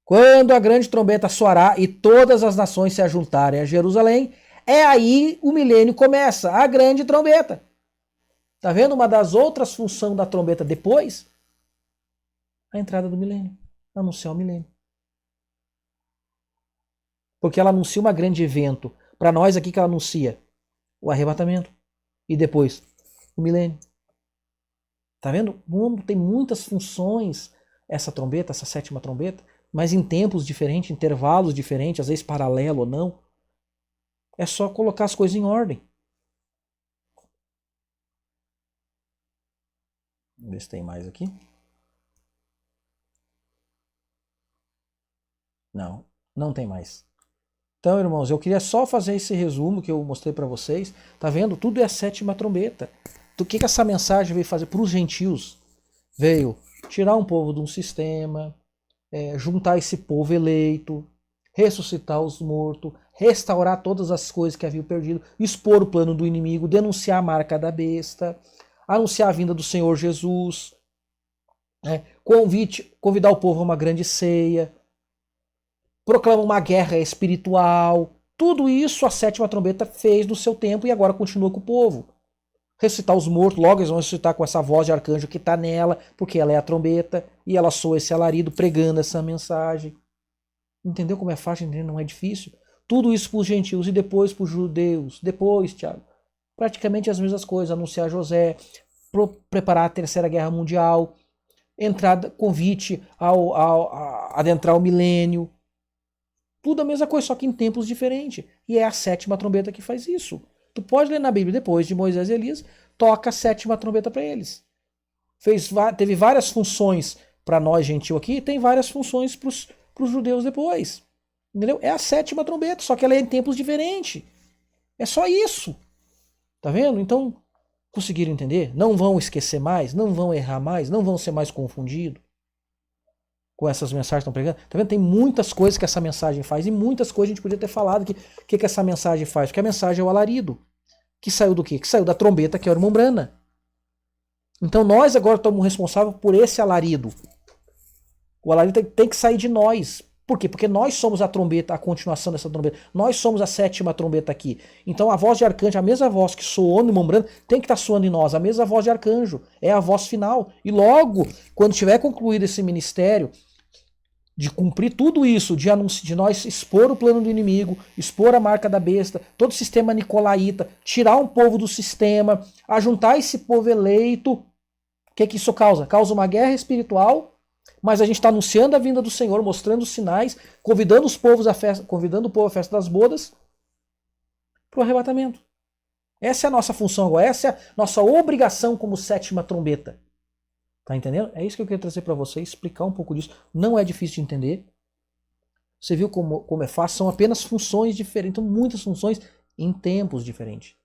Quando a grande trombeta soará e todas as nações se ajuntarem a Jerusalém, é aí o milênio começa, a grande trombeta. Tá vendo uma das outras funções da trombeta depois? A entrada do milênio, anunciar o milênio. Porque ela anuncia um grande evento. Para nós aqui que ela anuncia o arrebatamento e depois o milênio. Tá vendo? Tem muitas funções essa trombeta, essa sétima trombeta, mas em tempos diferentes, intervalos diferentes, às vezes paralelo ou não. É só colocar as coisas em ordem. Vamos ver se tem mais aqui. Não tem mais. Então, irmãos, eu queria só fazer esse resumo que eu mostrei para vocês. Tá vendo? Tudo é a sétima trombeta. O que essa mensagem veio fazer para os gentios? Veio tirar um povo de um sistema, juntar esse povo eleito, ressuscitar os mortos, restaurar todas as coisas que haviam perdido, expor o plano do inimigo, denunciar a marca da besta, anunciar a vinda do Senhor Jesus, convidar o povo a uma grande ceia, proclama uma guerra espiritual. Tudo isso a sétima trombeta fez no seu tempo e agora continua com o povo. Ressuscitar os mortos, logo eles vão ressuscitar com essa voz de arcanjo que está nela, porque ela é a trombeta, e ela soa esse alarido pregando essa mensagem. Entendeu como é fácil entender? Não é difícil. Tudo isso para os gentios e depois para os judeus. Depois, Tiago, praticamente as mesmas coisas. Anunciar José, preparar a Terceira Guerra Mundial, convite a adentrar o milênio. Tudo a mesma coisa, só que em tempos diferentes. E é a sétima trombeta que faz isso. Tu pode ler na Bíblia depois de Moisés e Elias, toca a sétima trombeta para eles. Teve várias funções para nós, gentil, aqui, e tem várias funções para os judeus depois. Entendeu? É a sétima trombeta, só que ela é em tempos diferentes. É só isso. Tá vendo? Então, conseguiram entender? Não vão esquecer mais, não vão errar mais, não vão ser mais confundidos com essas mensagens que estão pregando. Tá vendo? Tem muitas coisas que essa mensagem faz e muitas coisas a gente podia ter falado. O que essa mensagem faz? Porque a mensagem é o alarido. Que saiu do quê? Que saiu da trombeta, que é o irmão Brana. Então nós agora estamos responsáveis por esse alarido. O alarido tem que sair de nós. Por quê? Porque nós somos a trombeta, a continuação dessa trombeta. Nós somos a 7ª trombeta aqui. Então a voz de arcanjo, a mesma voz que soou no irmão Brando, tem que estar soando em nós. A mesma voz de arcanjo. É a voz final. E logo, quando tiver concluído esse ministério, de cumprir tudo isso, de nós expor o plano do inimigo, expor a marca da besta, todo o sistema nicolaíta, tirar um povo do sistema, ajuntar esse povo eleito, o que isso causa? Causa uma guerra espiritual, mas a gente está anunciando a vinda do Senhor, mostrando os sinais, convidando os povos à festa, convidando o povo à festa das bodas para o arrebatamento. Essa é a nossa função agora, essa é a nossa obrigação como 7ª trombeta. Tá entendendo? É isso que eu queria trazer para vocês, explicar um pouco disso. Não é difícil de entender. Você viu como é fácil? São apenas funções diferentes, então muitas funções em tempos diferentes.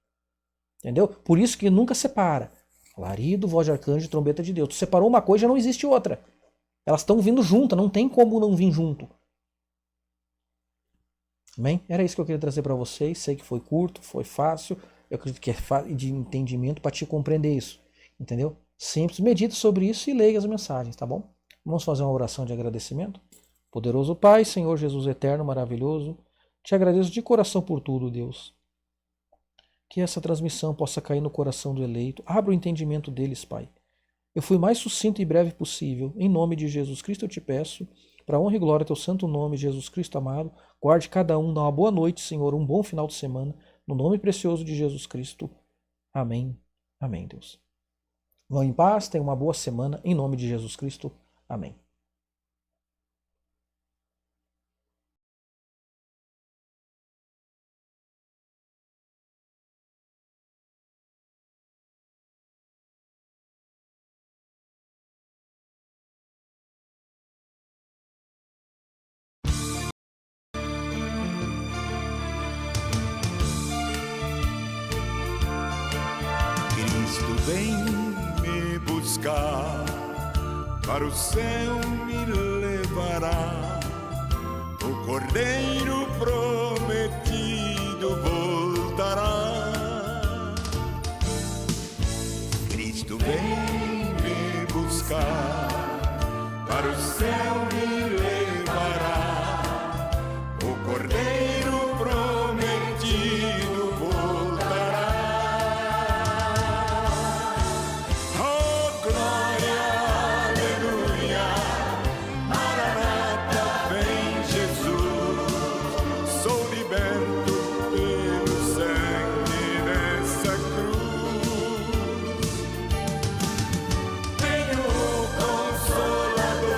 Entendeu? Por isso que nunca separa. Alarido, voz de arcanjo e trombeta de Deus. Tu separou uma coisa, já não existe outra. Elas estão vindo juntas, não tem como não vir junto. Amém? Era isso que eu queria trazer para vocês. Sei que foi curto, foi fácil. Eu acredito que é de entendimento para te compreender isso. Entendeu? Simples, medita sobre isso e leia as mensagens, tá bom? Vamos fazer uma oração de agradecimento? Poderoso Pai, Senhor Jesus eterno, maravilhoso, te agradeço de coração por tudo, Deus. Que essa transmissão possa cair no coração do eleito. Abra o entendimento deles, Pai. Eu fui mais sucinto e breve possível. Em nome de Jesus Cristo eu te peço, para honra e glória teu santo nome, Jesus Cristo amado, guarde cada um, dá uma boa noite, Senhor, um bom final de semana, no nome precioso de Jesus Cristo. Amém. Amém, Deus. Vão em paz, tenham uma boa semana, em nome de Jesus Cristo. Amém. Cristo vem me buscar, para o céu me levará. O Cordeiro prometido voltará. Cristo vem me buscar, para o céu me levará. O Cordeiro prometido voltará. Oh, glória, aleluia, Maranata, vem Jesus. Sou liberto pelo sangue dessa cruz. Tenho o Consolador,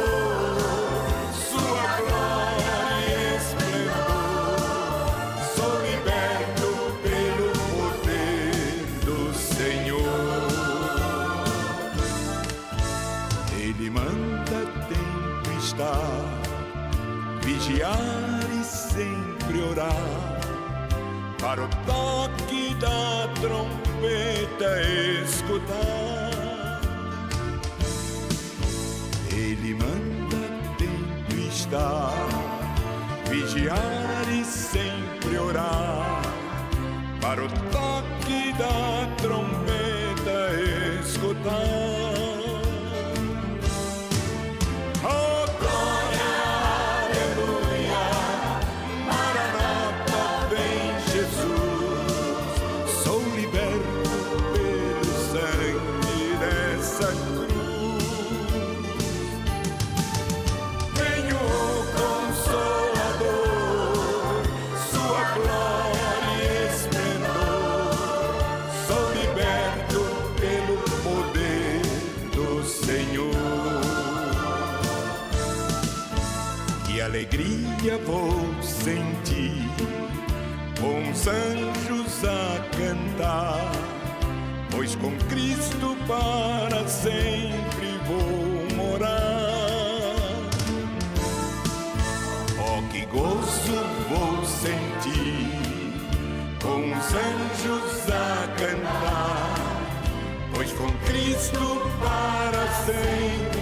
sua glória e esplendor. Sou liberto pelo poder do Senhor. Ele manda tempo estar, vigiar e sempre orar, para o toque da trombeta escutar. Ele manda tempo estar, vigiar e sempre orar, para o toque da trombeta escutar. Oh, glória, aleluia, Maranata, vem Jesus. Sou liberto pelo sangue dessa cruz. Venho o Consolador, sua glória e esplendor. Sou liberto pelo poder do Senhor. Que alegria vou sentir, com os anjos a cantar, pois com Cristo para sempre vou morar. Oh, que gozo vou sentir, com os anjos a cantar, pois com Cristo para sempre